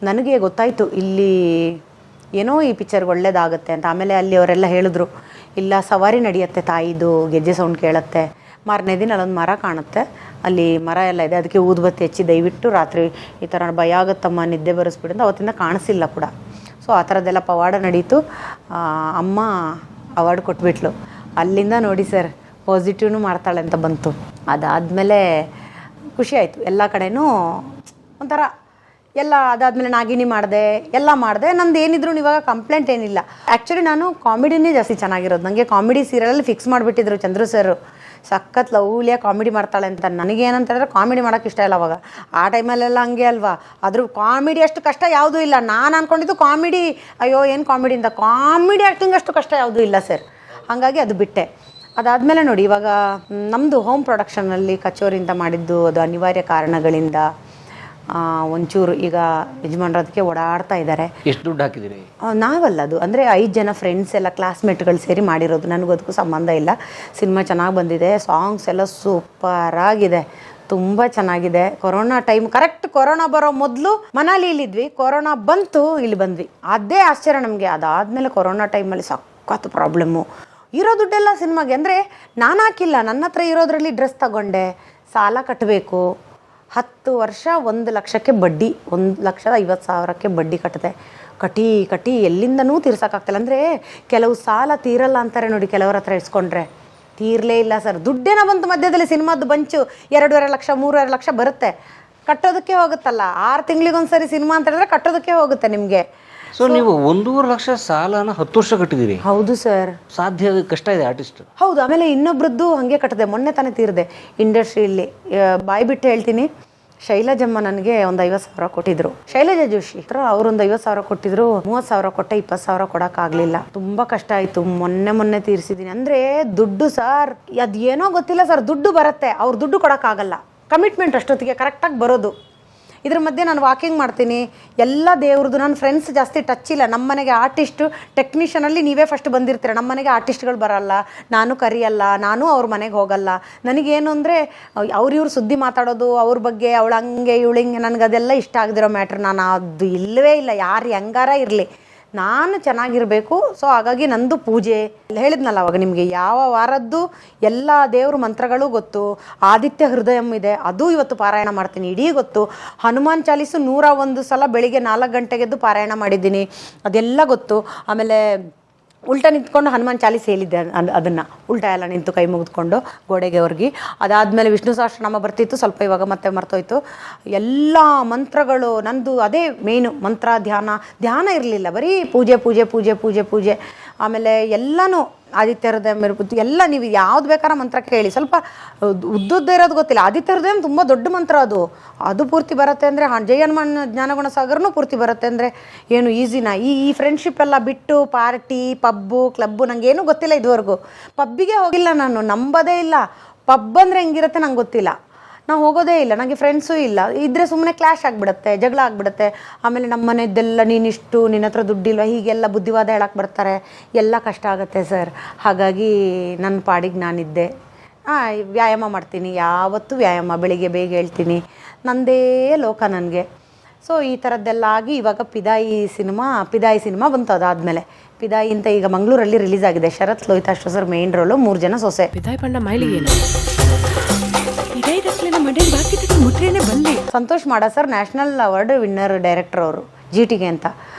ನನಗೆ ಗೊತ್ತಾಯಿತು ಇಲ್ಲಿ ಏನೋ ಈ ಪಿಕ್ಚರ್ಗೆ ಒಳ್ಳೇದಾಗುತ್ತೆ ಅಂತ. ಆಮೇಲೆ ಅಲ್ಲಿ ಅವರೆಲ್ಲ ಹೇಳಿದ್ರು, ಇಲ್ಲ ಸವಾರಿ ನಡೆಯುತ್ತೆ ತಾಯಿದು, ಗೆಜ್ಜೆ ಸೌಂಡ್ ಕೇಳುತ್ತೆ, ಮಾರನೇ ದಿನ ಅಲ್ಲೊಂದು ಮರ ಕಾಣುತ್ತೆ, ಅಲ್ಲಿ ಮರ ಎಲ್ಲ ಇದೆ, ಅದಕ್ಕೆ ಊದುಬತ್ತಿ ಹಚ್ಚಿ ದಯವಿಟ್ಟು ರಾತ್ರಿ ಈ ಥರ ಭಯ ಆಗುತ್ತಮ್ಮ ನಿದ್ದೆ ಬರೆಸ್ಬಿಡು ಅಂತ ಅವತ್ತಿಂದ ಕಾಣಿಸಿಲ್ಲ ಕೂಡ. ಸೊ ಆ ಥರದ್ದೆಲ್ಲ ಪವಾಡ ನಡೀತು. ಅಮ್ಮ ಅವಾರ್ಡ್ ಕೊಟ್ಬಿಟ್ಲು. ಅಲ್ಲಿಂದ ನೋಡಿ ಸರ್ ಪಾಸಿಟಿವ್ನು ಮಾಡ್ತಾಳೆ ಅಂತ ಬಂತು. ಅದಾದಮೇಲೆ ಖುಷಿ ಆಯಿತು. ಎಲ್ಲ ಕಡೆನೂ ಒಂಥರ ಎಲ್ಲ ಅದಾದಮೇಲೆ ನಾಗಿನಿ ಎಲ್ಲ ಮಾಡಿದೆ. ನಂದು ಏನಿದ್ರು ಇವಾಗ ಕಂಪ್ಲೇಂಟ್ ಏನಿಲ್ಲ. ಆ್ಯಕ್ಚುಲಿ ನಾನು ಕಾಮಿಡಿನೇ ಜಾಸ್ತಿ ಚೆನ್ನಾಗಿರೋದು. ನನಗೆ ಕಾಮಿಡಿ ಸೀರಿಯಲಲ್ಲಿ ಫಿಕ್ಸ್ ಮಾಡಿಬಿಟ್ಟಿದ್ರು ಚಂದ್ರು ಸರ್, ಸಖತ್ ಲವ್ಲಿಯ ಕಾಮಿಡಿ ಮಾಡ್ತಾಳೆ ಅಂತ. ನನಗೇನಂತಂದರೆ ಕಾಮಿಡಿ ಮಾಡೋಕ್ಕೆ ಇಷ್ಟ ಇಲ್ಲ ಅವಾಗ. ಆ ಟೈಮಲ್ಲೆಲ್ಲ ಹಂಗೆ ಅಲ್ವಾ, ಅದ್ರ ಕಾಮಿಡಿ ಅಷ್ಟು ಕಷ್ಟ ಯಾವುದೂ ಇಲ್ಲ. ನಾನು ಅಂದ್ಕೊಂಡಿದ್ದು ಕಾಮಿಡಿ, ಅಯ್ಯೋ ಏನು ಕಾಮಿಡಿ ಅಂತ, ಕಾಮಿಡಿ ಆ್ಯಕ್ಟಿಂಗ್ ಅಷ್ಟು ಕಷ್ಟ ಯಾವುದೂ ಇಲ್ಲ ಸರ್. ಹಾಗಾಗಿ ಅದು ಬಿಟ್ಟೆ. ಅದಾದಮೇಲೆ ನೋಡಿ ಇವಾಗ ನಮ್ಮದು ಹೋಮ್ ಪ್ರೊಡಕ್ಷನಲ್ಲಿ ಕಚೋರಿ ಅಂತ ಮಾಡಿದ್ದು, ಅದು ಅನಿವಾರ್ಯ ಕಾರಣಗಳಿಂದ ಒಂಚೂರು ಈಗ ಯಜಮಾನ್ರು ಅದಕ್ಕೆ ಓಡಾಡ್ತಾ ಇದ್ದಾರೆ. ಎಷ್ಟು ದುಡ್ಡು ಹಾಕಿದ್ದೀರಿ? ನಾವಲ್ಲ, ಅದು ಅಂದರೆ 5 ಜನ ಫ್ರೆಂಡ್ಸ್ ಎಲ್ಲ ಕ್ಲಾಸ್ಮೇಟ್ಗಳು ಸೇರಿ ಮಾಡಿರೋದು. ನನಗದಕ್ಕೂ ಸಂಬಂಧ ಇಲ್ಲ. ಸಿನಿಮಾ ಚೆನ್ನಾಗಿ ಬಂದಿದೆ, ಸಾಂಗ್ಸ್ ಎಲ್ಲ ಸೂಪರಾಗಿದೆ, ತುಂಬ ಚೆನ್ನಾಗಿದೆ. ಕೊರೋನಾ ಟೈಮ್ ಕರೆಕ್ಟ್ ಕೊರೋನಾ ಬರೋ ಮೊದಲು ಮನಾಲಿಲಿದ್ವಿ, ಕೊರೋನಾ ಬಂತು ಇಲ್ಲಿ ಬಂದ್ವಿ. ಅದೇ ಆಶ್ಚರ್ಯ ನಮಗೆ. ಅದಾದಮೇಲೆ ಕೊರೋನಾ ಟೈಮಲ್ಲಿ ಸಖತ್ತು ಪ್ರಾಬ್ಲಮ್ಮು. ಇರೋ ದುಡ್ಡೆಲ್ಲ ಸಿನಿಮಾಗೆ, ಅಂದರೆ ನಾನು ಹಾಕಿಲ್ಲ, ನನ್ನ ಹತ್ರ ಇರೋದ್ರಲ್ಲಿ ಡ್ರೆಸ್ ತಗೊಂಡೆ, ಸಾಲ ಕಟ್ಟಬೇಕು, 10 ವರ್ಷ 1 ಲಕ್ಷಕ್ಕೆ ಬಡ್ಡಿ, 1,50,000ಕ್ಕೆ ಬಡ್ಡಿ ಕಟ್ಟಿ ಎಲ್ಲಿಂದನೂ ತೀರ್ಸೋಕ್ಕಾಗ್ತಿಲ್ಲ. ಅಂದರೆ ಕೆಲವು ಸಾಲ ತೀರಲ್ಲ ಅಂತಾರೆ ನೋಡಿ, ಕೆಲವ್ರ ಹತ್ರ ಇಸ್ಕೊಂಡ್ರೆ ತೀರಲೇ ಇಲ್ಲ ಸರ್. ದುಡ್ಡೇನ ಬಂತು ಮಧ್ಯದಲ್ಲಿ, ಸಿನಿಮಾದ್ದು ಬಂಚು 2.5 ಲಕ್ಷ 3.5 ಲಕ್ಷ ಬರುತ್ತೆ, ಕಟ್ಟೋದಕ್ಕೆ ಹೋಗುತ್ತಲ್ಲ. 6 ತಿಂಗಳಿಗೊಂದ್ಸರಿ ಸಿನಿಮಾ ಅಂತ ಹೇಳಿದ್ರೆ ಕಟ್ಟೋದಕ್ಕೆ ಹೋಗುತ್ತೆ ನಿಮಗೆ. ಸೊ ನೀವು 1.5 ಲಕ್ಷ ಸಾಲನ 10 ವರ್ಷ ಕಟ್ಟಿದ್ದೀರಿ? ಹೌದು ಸರ್. ಸಾಧ್ಯ, ಕಷ್ಟ ಇದೆ ಆರ್ಟಿಸ್ಟ್. ಹೌದು. ಆಮೇಲೆ ಇನ್ನೊಬ್ರದ್ದು ಹಾಗೆ ಕಟ್ಟಿದೆ, ಮೊನ್ನೆ ತಾನೇ ತೀರಿದೆ. ಇಂಡಸ್ಟ್ರಿಯಲ್ಲಿ ಬಾಯಿ ಬಿಟ್ಟು ಹೇಳ್ತೀನಿ, ಶೈಲಜಮ್ಮ ನನಗೆ ಒಂದು 50,000 ಕೊಟ್ಟಿದ್ರು. ಶೈಲಜಾ ಜೋಶಿ ಹತ್ರ ಅವರೊಂದು 50,000 ಕೊಟ್ಟಿದ್ರು. 30,000 ಕೊಟ್ಟೆ, 20,000 ಕೊಡೋಕ್ಕಾಗಲಿಲ್ಲ. ತುಂಬ ಕಷ್ಟ ಆಯಿತು. ಮೊನ್ನೆ ತೀರಿಸಿದ್ದೀನಿ. ಅಂದರೆ ದುಡ್ಡು ಸರ್, ಅದು ಏನೋ ಗೊತ್ತಿಲ್ಲ ಸರ್, ದುಡ್ಡು ಬರುತ್ತೆ, ಅವ್ರು ದುಡ್ಡು ಕೊಡೋಕ್ಕಾಗಲ್ಲ. ಕಮಿಟ್ಮೆಂಟ್ ಅಷ್ಟೊತ್ತಿಗೆ ಕರೆಕ್ಟಾಗಿ ಬರೋದು. ಇದ್ರ ಮಧ್ಯೆ ನಾನು ವಾಕಿಂಗ್ ಮಾಡ್ತೀನಿ, ಎಲ್ಲ ದೇವ್ರದ್ದು. ನನ್ನ ಫ್ರೆಂಡ್ಸ್ ಜಾಸ್ತಿ ಟಚ್ ಇಲ್ಲ. ನಮ್ಮ ಮನೆಗೆ ಆರ್ಟಿಸ್ಟು ಟೆಕ್ನಿಷಿಯನಲ್ಲಿ ನೀವೇ ಫಸ್ಟ್ ಬಂದಿರ್ತೀರ, ನಮ್ಮ ಮನೆಗೆ ಆರ್ಟಿಸ್ಟ್ಗಳು ಬರಲ್ಲ, ನಾನು ಕರಿಯಲ್ಲ, ನಾನು ಅವ್ರ ಮನೆಗೆ ಹೋಗಲ್ಲ. ನನಗೇನು ಅಂದರೆ ಇವ್ರು ಸುದ್ದಿ ಮಾತಾಡೋದು, ಅವ್ರ ಬಗ್ಗೆ, ಅವಳು ಹಂಗೆ ಇವಳು ಹಿಂಗೆ, ನನಗೆ ಅದೆಲ್ಲ ಇಷ್ಟ ಆಗದಿರೋ ಮ್ಯಾಟ್ರ್. ನಾನು ಅದು ಇಲ್ಲವೇ ಇಲ್ಲ. ಯಾರು ಹೆಂಗಾರ ಇರಲಿ, ನಾನು ಚೆನ್ನಾಗಿರಬೇಕು. ಸೊ ಹಾಗಾಗಿ ನಂದು ಪೂಜೆ ಹೇಳಿದ್ನಲ್ಲ ಅವಾಗ ನಿಮಗೆ, ಯಾವ ವಾರದ್ದು ಎಲ್ಲ ದೇವ್ರ ಮಂತ್ರಗಳು ಗೊತ್ತು. ಆದಿತ್ಯ ಹೃದಯಂ ಇದೆ, ಅದು ಇವತ್ತು ಪಾರಾಯಣ ಮಾಡ್ತೀನಿ, ಇಡೀ ಗೊತ್ತು. ಹನುಮಾನ್ ಚಾಲೀಸು 101 ಸಲ ಬೆಳಿಗ್ಗೆ 4 ಗಂಟೆಗೆದ್ದು ಪಾರಾಯಣ ಮಾಡಿದ್ದೀನಿ, ಅದೆಲ್ಲ ಗೊತ್ತು. ಆಮೇಲೆ ಉಲ್ಟಾ ನಿಂತ್ಕೊಂಡು ಹನುಮಾನ್ ಚಾಲೀಸ್ ಹೇಳಿದ್ದೆ, ಅದನ್ನು ಉಲ್ಟಾ ಎಲ್ಲ ನಿಂತು ಕೈ ಮುಗಿದ್ಕೊಂಡು ಗೋಡೆಗೆ ಹೊರಗಿ. ಅದಾದಮೇಲೆ ವಿಷ್ಣು ಸಹಸ್ರನಾಮ ಬರ್ತಿತ್ತು, ಸ್ವಲ್ಪ ಇವಾಗ ಮತ್ತೆ ಮರ್ತೋಯ್ತು. ಎಲ್ಲ ಮಂತ್ರಗಳು ನಂದು ಅದೇ ಮೇಯ್ನು, ಮಂತ್ರ ಧ್ಯಾನ ಇರಲಿಲ್ಲ, ಬರೀ ಪೂಜೆ. ಆಮೇಲೆ ಎಲ್ಲನೂ ಆದಿತ್ಯ ಹೃದಯ ಇರ್ಬೋದು, ಎಲ್ಲ ನೀವು ಯಾವ್ದು ಬೇಕಾದ್ರೆ ಮಂತ್ರ ಕೇಳಿ. ಸ್ವಲ್ಪ ಉದ್ದುದ್ದ ಇರೋದು ಗೊತ್ತಿಲ್ಲ. ಆದಿತ್ಯ ಹೃದಯ ತುಂಬ ದೊಡ್ಡ ಮಂತ್ರ, ಅದು ಪೂರ್ತಿ ಬರುತ್ತೆ ಅಂದರೆ, ಜೈ ಹನುಮಾನ್ ಜ್ಞಾನಗುಣ ಸಾಗರನೂ ಪೂರ್ತಿ ಬರುತ್ತೆ ಅಂದರೆ ಏನು ಈಸಿನಾ? ಈ ಫ್ರೆಂಡ್ಶಿಪ್ ಎಲ್ಲ ಬಿಟ್ಟು ಪಾರ್ಟಿ, ಪಬ್ಬು, ಕ್ಲಬ್ಬು, ನನಗೇನು ಗೊತ್ತಿಲ್ಲ ಇದುವರೆಗೂ. ಪಬ್ಬಿಗೆ ಹೋಗಿಲ್ಲ ನಾನು, ನಂಬೋದೇ ಇಲ್ಲ. ಪಬ್ ಅಂದರೆ ಹೆಂಗಿರುತ್ತೆ ನಂಗೆ ಗೊತ್ತಿಲ್ಲ, ನಾವು ಹೋಗೋದೇ ಇಲ್ಲ. ನನಗೆ ಫ್ರೆಂಡ್ಸೂ ಇಲ್ಲ. ಇದ್ದರೆ ಸುಮ್ಮನೆ ಕ್ಲಾಶ್ ಆಗಿಬಿಡುತ್ತೆ, ಜಗಳ ಆಗಿಬಿಡುತ್ತೆ. ಆಮೇಲೆ ನಮ್ಮ ಮನೆಯದ್ದೆಲ್ಲ ನೀನಿಷ್ಟು, ನಿನ್ನ ಹತ್ರ ದುಡ್ಡಿಲ್ವ, ಹೀಗೆಲ್ಲ ಬುದ್ಧಿವಾದ ಹೇಳಕ್ಕೆ ಬರ್ತಾರೆ, ಎಲ್ಲ ಕಷ್ಟ ಆಗುತ್ತೆ ಸರ್. ಹಾಗಾಗಿ ನನ್ನ ಪಾಡಿಗೆ ನಾನಿದ್ದೆ. ವ್ಯಾಯಾಮ ಮಾಡ್ತೀನಿ, ಯಾವತ್ತೂ ವ್ಯಾಯಾಮ, ಬೆಳಿಗ್ಗೆ ಬೇಗ ಹೇಳ್ತೀನಿ, ನನ್ನದೇ ಲೋಕ ನನಗೆ. ಸೊ ಈ ಥರದ್ದೆಲ್ಲ ಆಗಿ ಇವಾಗ ಪಿದಾಯಿ ಸಿನಿಮಾ ಬಂತು. ಅದಾದಮೇಲೆ ಪಿದಾಯಿ ಅಂತ ಈಗ ಮಂಗಳೂರಲ್ಲಿ ರಿಲೀಸ್ ಆಗಿದೆ. ಶರತ್ ಲೋಹಿತಾಶ್ವ ಸರ್ ಮೇನ್ ರೋಲು, 3 ಜನ ಸೊಸೆ. ಪಿದಾಯಿ ಪಂಡ ಮೈಲಿಗೇನು ಸಂತೋಷ್ ಮಾಡ sir national award winner director ಅವರು, GTಗೆ ಅಂತ.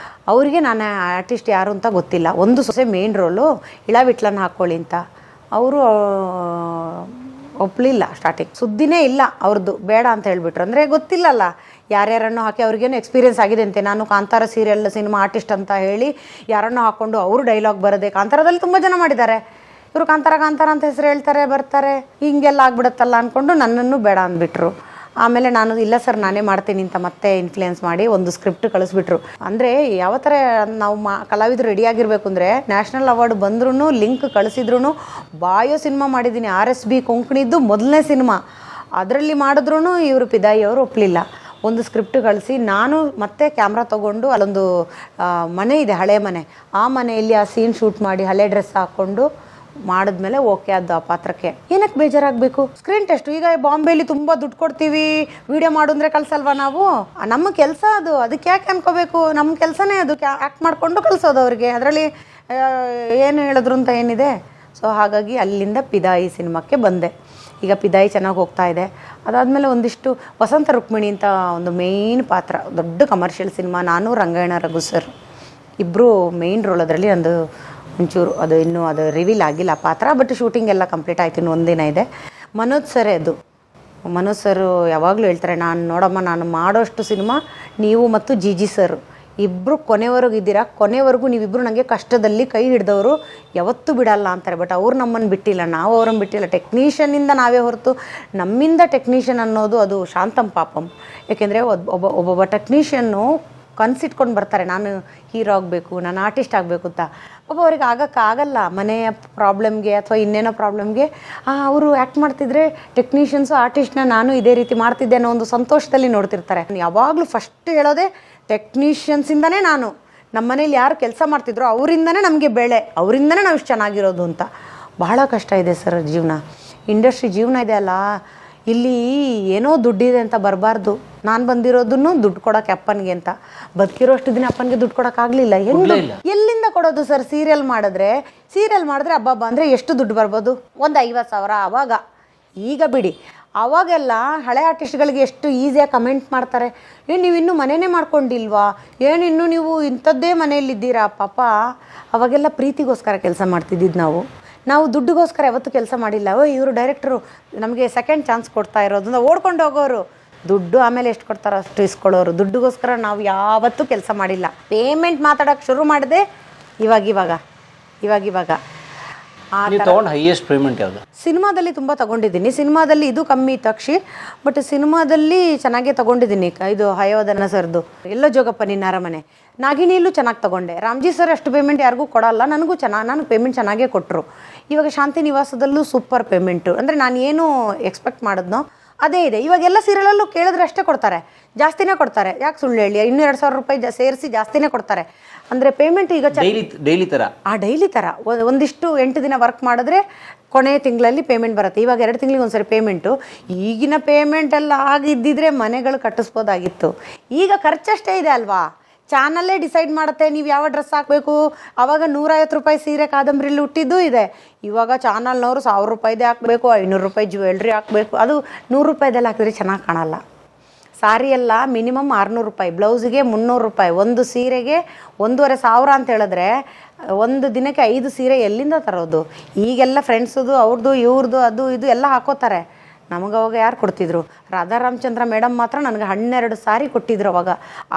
ಅವರಿಗೆ ನಾನು ಆರ್ಟಿಸ್ಟ್ ಯಾರು ಅಂತ ಗೊತ್ತಿಲ್ಲ. ಒಂದು ಸೊಸೆ ಮೇನ್ ರೋಲು, ಇಳವಿಟ್ಲನ್ನ ಹಾಕ್ಕೊಳ್ಳಿ ಅಂತ. ಅವರು ಒಪ್ಪಲಿಲ್ಲ, ಸ್ಟಾರ್ಟಿಂಗ್ ಸುದ್ದಿನೇ ಇಲ್ಲ ಅವ್ರದ್ದು, ಬೇಡ ಅಂತ ಹೇಳಿಬಿಟ್ರು. ಅಂದರೆ ಗೊತ್ತಿಲ್ಲಲ್ಲ, ಯಾರ್ಯಾರನ್ನು ಹಾಕಿ ಅವ್ರಿಗೇನು ಎಕ್ಸ್ಪೀರಿಯೆನ್ಸ್ ಆಗಿದೆ ಅಂತೆ. ನಾನು ಕಾಂತಾರ ಸೀರಿಯಲ್ ಸಿನಿಮಾ ಆರ್ಟಿಸ್ಟ್ ಅಂತ ಹೇಳಿ ಯಾರನ್ನೋ ಹಾಕ್ಕೊಂಡು ಅವರು ಡೈಲಾಗ್ ಬರೋದೆ. ಕಾಂತಾರದಲ್ಲಿ ತುಂಬ ಜನ ಮಾಡಿದ್ದಾರೆ, ಇವರು ಕಾಂತಾರ ಅಂತ ಹೆಸರು ಹೇಳ್ತಾರೆ, ಬರ್ತಾರೆ, ಹಿಂಗೆಲ್ಲ ಆಗ್ಬಿಡುತ್ತಲ್ಲ ಅಂದ್ಕೊಂಡು ನನ್ನನ್ನು ಬೇಡ ಅಂದ್ಬಿಟ್ರು. ಆಮೇಲೆ ನಾನು ಇಲ್ಲ ಸರ್ ನಾನೇ ಮಾಡ್ತೀನಿ ಅಂತ ಮತ್ತೆ ಇನ್ಫ್ಲುಯೆನ್ಸ್ ಮಾಡಿ ಒಂದು ಸ್ಕ್ರಿಪ್ಟ್ ಕಳಿಸ್ಬಿಟ್ರು. ಅಂದರೆ ಯಾವ ಥರ ನಾವು ಕಲಾವಿದರು ರೆಡಿಯಾಗಿರ್ಬೇಕು ಅಂದರೆ, ನ್ಯಾಷನಲ್ ಅವಾರ್ಡ್ ಬಂದ್ರೂ ಲಿಂಕ್ ಕಳಿಸಿದ್ರು, ಬಾಯೋ ಸಿನಿಮಾ ಮಾಡಿದ್ದೀನಿ, RSB ಕೊಂಕಣಿದ್ದು ಮೊದಲನೇ ಸಿನಿಮಾ, ಅದರಲ್ಲಿ ಮಾಡಿದ್ರೂ ಇವರು ಪಿದಾಯಿ ಅವರು ಒಪ್ಪಲಿಲ್ಲ. ಒಂದು ಸ್ಕ್ರಿಪ್ಟ್ ಕಳಿಸಿ ನಾನು ಮತ್ತೆ ಕ್ಯಾಮ್ರಾ ತೊಗೊಂಡು ಅಲ್ಲೊಂದು ಮನೆ ಇದೆ, ಹಳೆ ಮನೆ, ಆ ಮನೆಯಲ್ಲಿ ಆ ಸೀನ್ ಶೂಟ್ ಮಾಡಿ ಹಳೆ ಡ್ರೆಸ್ ಹಾಕ್ಕೊಂಡು ಮಾಡಿದ್ಮೇಲೆ ಓಕೆ ಅದು ಆ ಪಾತ್ರಕ್ಕೆ. ಏನಕ್ಕೆ ಬೇಜಾರಾಗಬೇಕು? Screen test. ಈಗ ಬಾಂಬೆಲಿ ತುಂಬ ದುಡ್ಡು ಕೊಡ್ತೀವಿ, ವಿಡಿಯೋ ಮಾಡು ಅಂದರೆ ಕಳ್ಸಲ್ವಾ ನಾವು? ನಮ್ಮ ಕೆಲಸ ಅದು, ಅದಕ್ಕೆ ಯಾಕೆ ಅನ್ಕೋಬೇಕು? ನಮ್ಮ ಕೆಲಸನೇ ಅದು, ಆ್ಯಕ್ಟ್ ಮಾಡಿಕೊಂಡು ಕಳಿಸೋದು ಅವ್ರಿಗೆ. ಅದರಲ್ಲಿ ಏನು ಹೇಳಿದ್ರು ಅಂತ ಏನಿದೆ? ಸೊ ಹಾಗಾಗಿ ಅಲ್ಲಿಂದ ಪಿದಾಯಿ ಸಿನಿಮಾಕ್ಕೆ ಬಂದೆ. ಈಗ ಪಿದಾಯಿ ಚೆನ್ನಾಗಿ ಹೋಗ್ತಾ ಇದೆ. ಅದಾದಮೇಲೆ ಒಂದಿಷ್ಟು ವಸಂತ ರುಕ್ಮಿಣಿ ಅಂತ ಒಂದು ಮೇಯ್ನ್ ಪಾತ್ರ, ದೊಡ್ಡ ಕಮರ್ಷಿಯಲ್ ಸಿನಿಮಾ. ನಾನು ರಂಗಾಯಣ ರಘು ಸರ್ ಇಬ್ಬರು ಮೇಯ್ನ್ ರೋಲ್. ಅದರಲ್ಲಿ ಒಂದು ಒಂಚೂರು ಅದು ಇನ್ನೂ ಅದು ರಿವೀಲ್ ಆಗಿಲ್ಲ ಆ ಪಾತ್ರ, ಬಟ್ ಶೂಟಿಂಗ್ ಎಲ್ಲ ಕಂಪ್ಲೀಟ್ ಆಯ್ತು, ಇನ್ನು ಒಂದಿನ ಇದೆ. ಮನೋಜ್ ಸರೇ ಅದು. ಮನೋಜ್ ಸರ್ ಯಾವಾಗಲೂ ಹೇಳ್ತಾರೆ, ನಾನು ನೋಡಮ್ಮ, ನಾನು ಮಾಡೋಷ್ಟು ಸಿನಿಮಾ ನೀವು ಮತ್ತು ಜಿ ಸರ್ ಇಬ್ಬರು ಕೊನೆವರೆಗೂ ಇದ್ದೀರಾ, ಕೊನೆವರೆಗೂ ನೀವಿಬ್ಬರು ನನಗೆ ಕಷ್ಟದಲ್ಲಿ ಕೈ ಹಿಡಿದವರು, ಯಾವತ್ತೂ ಬಿಡಲ್ಲ ಅಂತಾರೆ. ಬಟ್ ಅವ್ರು ನಮ್ಮನ್ನು ಬಿಟ್ಟಿಲ್ಲ, ನಾವು ಅವ್ರನ್ನ ಬಿಟ್ಟಿಲ್ಲ. ಟೆಕ್ನಿಷಿಯನ್ನಿಂದ ನಾವೇ ಹೊರತು ನಮ್ಮಿಂದ ಟೆಕ್ನಿಷಿಯನ್ ಅನ್ನೋದು ಅದು ಶಾಂತಂ ಪಾಪಂ. ಯಾಕೆಂದರೆ ಒಬ್ಬೊಬ್ಬ ಟೆಕ್ನಿಷಿಯನ್ನು ಕನಸಿಟ್ಕೊಂಡು ಬರ್ತಾರೆ, ನಾನು ಹೀರೋ ಆಗಬೇಕು, ನಾನು ಆರ್ಟಿಸ್ಟ್ ಆಗಬೇಕು ಅಂತ. ಪಾಪ ಅವ್ರಿಗೆ ಆಗೋಕ್ಕಾಗಲ್ಲ, ಮನೆಯ ಪ್ರಾಬ್ಲಮ್ಗೆ ಅಥವಾ ಇನ್ನೇನೋ ಪ್ರಾಬ್ಲಮ್ಗೆ ಅವರು ಆ್ಯಕ್ಟ್ ಮಾಡ್ತಿದ್ರೆ ಟೆಕ್ನಿಷಿಯನ್ಸು ಆರ್ಟಿಸ್ಟ್ನ ನಾನು ಇದೇ ರೀತಿ ಮಾಡ್ತಿದ್ದೆ ಅನ್ನೋ ಒಂದು ಸಂತೋಷದಲ್ಲಿ ನೋಡ್ತಿರ್ತಾರೆ. ಯಾವಾಗಲೂ ಫಸ್ಟ್ ಹೇಳೋದೇ ಟೆಕ್ನಿಷಿಯನ್ಸಿಂದನೇ ನಾನು ನಮ್ಮ ಮನೇಲಿ ಯಾರು ಕೆಲಸ ಮಾಡ್ತಿದ್ರು ಅವರಿಂದನೇ ನಮಗೆ ಬೆಳೆ, ಅವರಿಂದನೇ ನಾವು ಇಷ್ಟು ಚೆನ್ನಾಗಿರೋದು ಅಂತ. ಬಹಳ ಕಷ್ಟ ಇದೆ ಸರ್ ಜೀವನ, ಇಂಡಸ್ಟ್ರಿ ಜೀವನ ಇದೆ ಅಲ್ಲ. ಇಲ್ಲಿ ಏನೋ ದುಡ್ಡಿದೆ ಅಂತ ಬರಬಾರ್ದು. ನಾನು ಬಂದಿರೋದನ್ನು ದುಡ್ಡು ಕೊಡೋಕೆ ಅಪ್ಪನಿಗೆ ಅಂತ, ಬದುಕಿರೋಷ್ಟು ದಿನ ಅಪ್ಪನಿಗೆ ದುಡ್ಡು ಕೊಡೋಕ್ಕಾಗಲಿಲ್ಲ. ಹೆಂಗೆ ಎಲ್ಲಿಂದ ಕೊಡೋದು ಸರ್? ಸೀರಿಯಲ್ ಮಾಡಿದ್ರೆ ಹಬ್ಬ ಅಂದರೆ ಎಷ್ಟು ದುಡ್ಡು ಬರ್ಬೋದು? ಒಂದು 50,000 ಆವಾಗ. ಈಗ ಬಿಡಿ, ಆವಾಗೆಲ್ಲ ಹಳೆ ಆರ್ಟಿಸ್ಟ್ಗಳಿಗೆ ಎಷ್ಟು ಈಸಿಯಾಗಿ ಕಮೆಂಟ್ ಮಾಡ್ತಾರೆ, ಏನು ನೀವು ಇನ್ನೂ ಮನೆಯೇ ಮಾಡ್ಕೊಂಡಿಲ್ವಾ, ಏನು ಇನ್ನೂ ನೀವು ಇಂಥದ್ದೇ ಮನೆಯಲ್ಲಿದ್ದೀರಾ. ಪಾಪ ಅವಾಗೆಲ್ಲ ಪ್ರೀತಿಗೋಸ್ಕರ ಕೆಲಸ ಮಾಡ್ತಿದ್ದಿದ್ದು ನಾವು ದುಡ್ಡಿಗೋಸ್ಕರ ಯಾವತ್ತೂ ಕೆಲಸ ಮಾಡಿಲ್ಲ. ಇವರು ಡೈರೆಕ್ಟ್ರು ನಮಗೆ ಸೆಕೆಂಡ್ ಚಾನ್ಸ್ ಕೊಡ್ತಾ ಇರೋದು, ಓಡ್ಕೊಂಡು ಹೋಗೋರು. ದುಡ್ಡು ಆಮೇಲೆ ಎಷ್ಟು ಕೊಡ್ತಾರೋ ಅಷ್ಟು ಇಸ್ಕೊಳ್ಳೋರು. ದುಡ್ಡಿಗೋಸ್ಕರ ನಾವು ಯಾವತ್ತೂ ಕೆಲಸ ಮಾಡಿಲ್ಲ. ಪೇಮೆಂಟ್ ಮಾತಾಡೋಕ್ಕೆ ಶುರು ಮಾಡಿದೆ ಇವಾಗ. ಹೈಯೆಸ್ಟ್ ಪೇಮೆಂಟ್ ಯಾವುದು? ಸಿನಿಮಾದಲ್ಲಿ ತುಂಬ ತೊಗೊಂಡಿದ್ದೀನಿ. ಸಿನಿಮಾದಲ್ಲಿ ಇದು ಕಮ್ಮಿ ತಕ್ಷಿ, ಬಟ್ ಸಿನಿಮಾದಲ್ಲಿ ಚೆನ್ನಾಗೇ ತೊಗೊಂಡಿದ್ದೀನಿ. ಇದು ಹಯೋಧನ ಸರ್ದು ಎಲ್ಲೋ ಜೋಗಪ್ಪ ನಿನ್ನ ಅರಮನೆ, ನಾಗಿನಿಯಲ್ಲೂ ಚೆನ್ನಾಗಿ ತೊಗೊಂಡೆ. ರಾಮ್ಜಿ ಸರ್ ಅಷ್ಟು ಪೇಮೆಂಟ್ ಯಾರಿಗೂ ಕೊಡಲ್ಲ, ನನಗೆ ಪೇಮೆಂಟ್ ಚೆನ್ನಾಗೇ ಕೊಟ್ಟರು. ಇವಾಗ ಶಾಂತಿ ನಿವಾಸದಲ್ಲೂ ಸೂಪರ್ ಪೇಮೆಂಟು. ಅಂದರೆ ನಾನು ಏನು ಎಕ್ಸ್ಪೆಕ್ಟ್ ಮಾಡಿದ್ನೋ ಅದೇ ಇದೆ. ಇವಾಗೆಲ್ಲ ಸೀರಿಯಲಲ್ಲೂ ಕೇಳಿದ್ರೆ ಅಷ್ಟೇ ಕೊಡ್ತಾರೆ, ಜಾಸ್ತಿನೇ ಕೊಡ್ತಾರೆ. ಯಾಕೆ ಸುಳ್ಳು ಹೇಳಿ, ಇನ್ನೂ 2,000 ರೂಪಾಯಿ ಸೇರಿಸಿ ಜಾಸ್ತಿನೇ ಕೊಡ್ತಾರೆ. ಅಂದರೆ ಪೇಮೆಂಟ್ ಈಗ ಡೈಲಿ ಥರ ಡೈಲಿ ಥರ ಒಂದಿಷ್ಟು 8 ದಿನ ವರ್ಕ್ ಮಾಡಿದ್ರೆ ಕೊನೆ ತಿಂಗಳಲ್ಲಿ ಪೇಮೆಂಟ್ ಬರುತ್ತೆ. ಇವಾಗ 2 ತಿಂಗಳಿಗೆ ಒಂದ್ಸರಿ ಪೇಮೆಂಟು. ಈಗಿನ ಪೇಮೆಂಟೆಲ್ಲ ಆಗಿದ್ದಿದ್ರೆ ಮನೆಗಳು ಕಟ್ಟಿಸ್ಬೋದಾಗಿತ್ತು. ಈಗ ಖರ್ಚಷ್ಟೇ ಇದೆ ಅಲ್ವಾ. ಚಾನಲ್ಲೇ ಡಿಸೈಡ್ ಮಾಡುತ್ತೆ ನೀವು ಯಾವ ಡ್ರೆಸ್ ಹಾಕಬೇಕು. ಆವಾಗ 150 ರೂಪಾಯಿ ಸೀರೆ ಕಾದಂಬರಿಲಿ ಹುಟ್ಟಿದ್ದು ಇದೆ. ಇವಾಗ ಚಾನಲ್ನವರು 1,000 ರೂಪಾಯಿದೇ ಹಾಕಬೇಕು, 500 ರೂಪಾಯಿ ಜ್ಯುವೆಲ್ರಿ ಹಾಕಬೇಕು. ಅದು 100 ರೂಪಾಯಿದೆಲ್ಲ ಹಾಕಿದ್ರೆ ಚೆನ್ನಾಗಿ ಕಾಣಲ್ಲ. ಸಾರಿ ಎಲ್ಲ ಮಿನಿಮಮ್ 600 ರೂಪಾಯಿ, ಬ್ಲೌಸಿಗೆ 300 ರೂಪಾಯಿ, ಒಂದು ಸೀರೆಗೆ 1,500 ಅಂತ ಹೇಳಿದ್ರೆ ಒಂದು ದಿನಕ್ಕೆ 5 ಸೀರೆ ಎಲ್ಲಿಂದ ತರೋದು? ಈಗೆಲ್ಲ ಫ್ರೆಂಡ್ಸದು ಅವ್ರದ್ದು ಇವ್ರದ್ದು ಅದು ಇದು ಎಲ್ಲ ಹಾಕೋತಾರೆ. ನಮಗೆ ಅವಾಗ ಯಾರು ಕೊಡ್ತಿದ್ರು? ರಾಧಾ ರಾಮಚಂದ್ರ ಮೇಡಮ್ ಮಾತ್ರ ನನಗೆ 12 ಸಾರಿ ಕೊಟ್ಟಿದ್ರು ಅವಾಗ.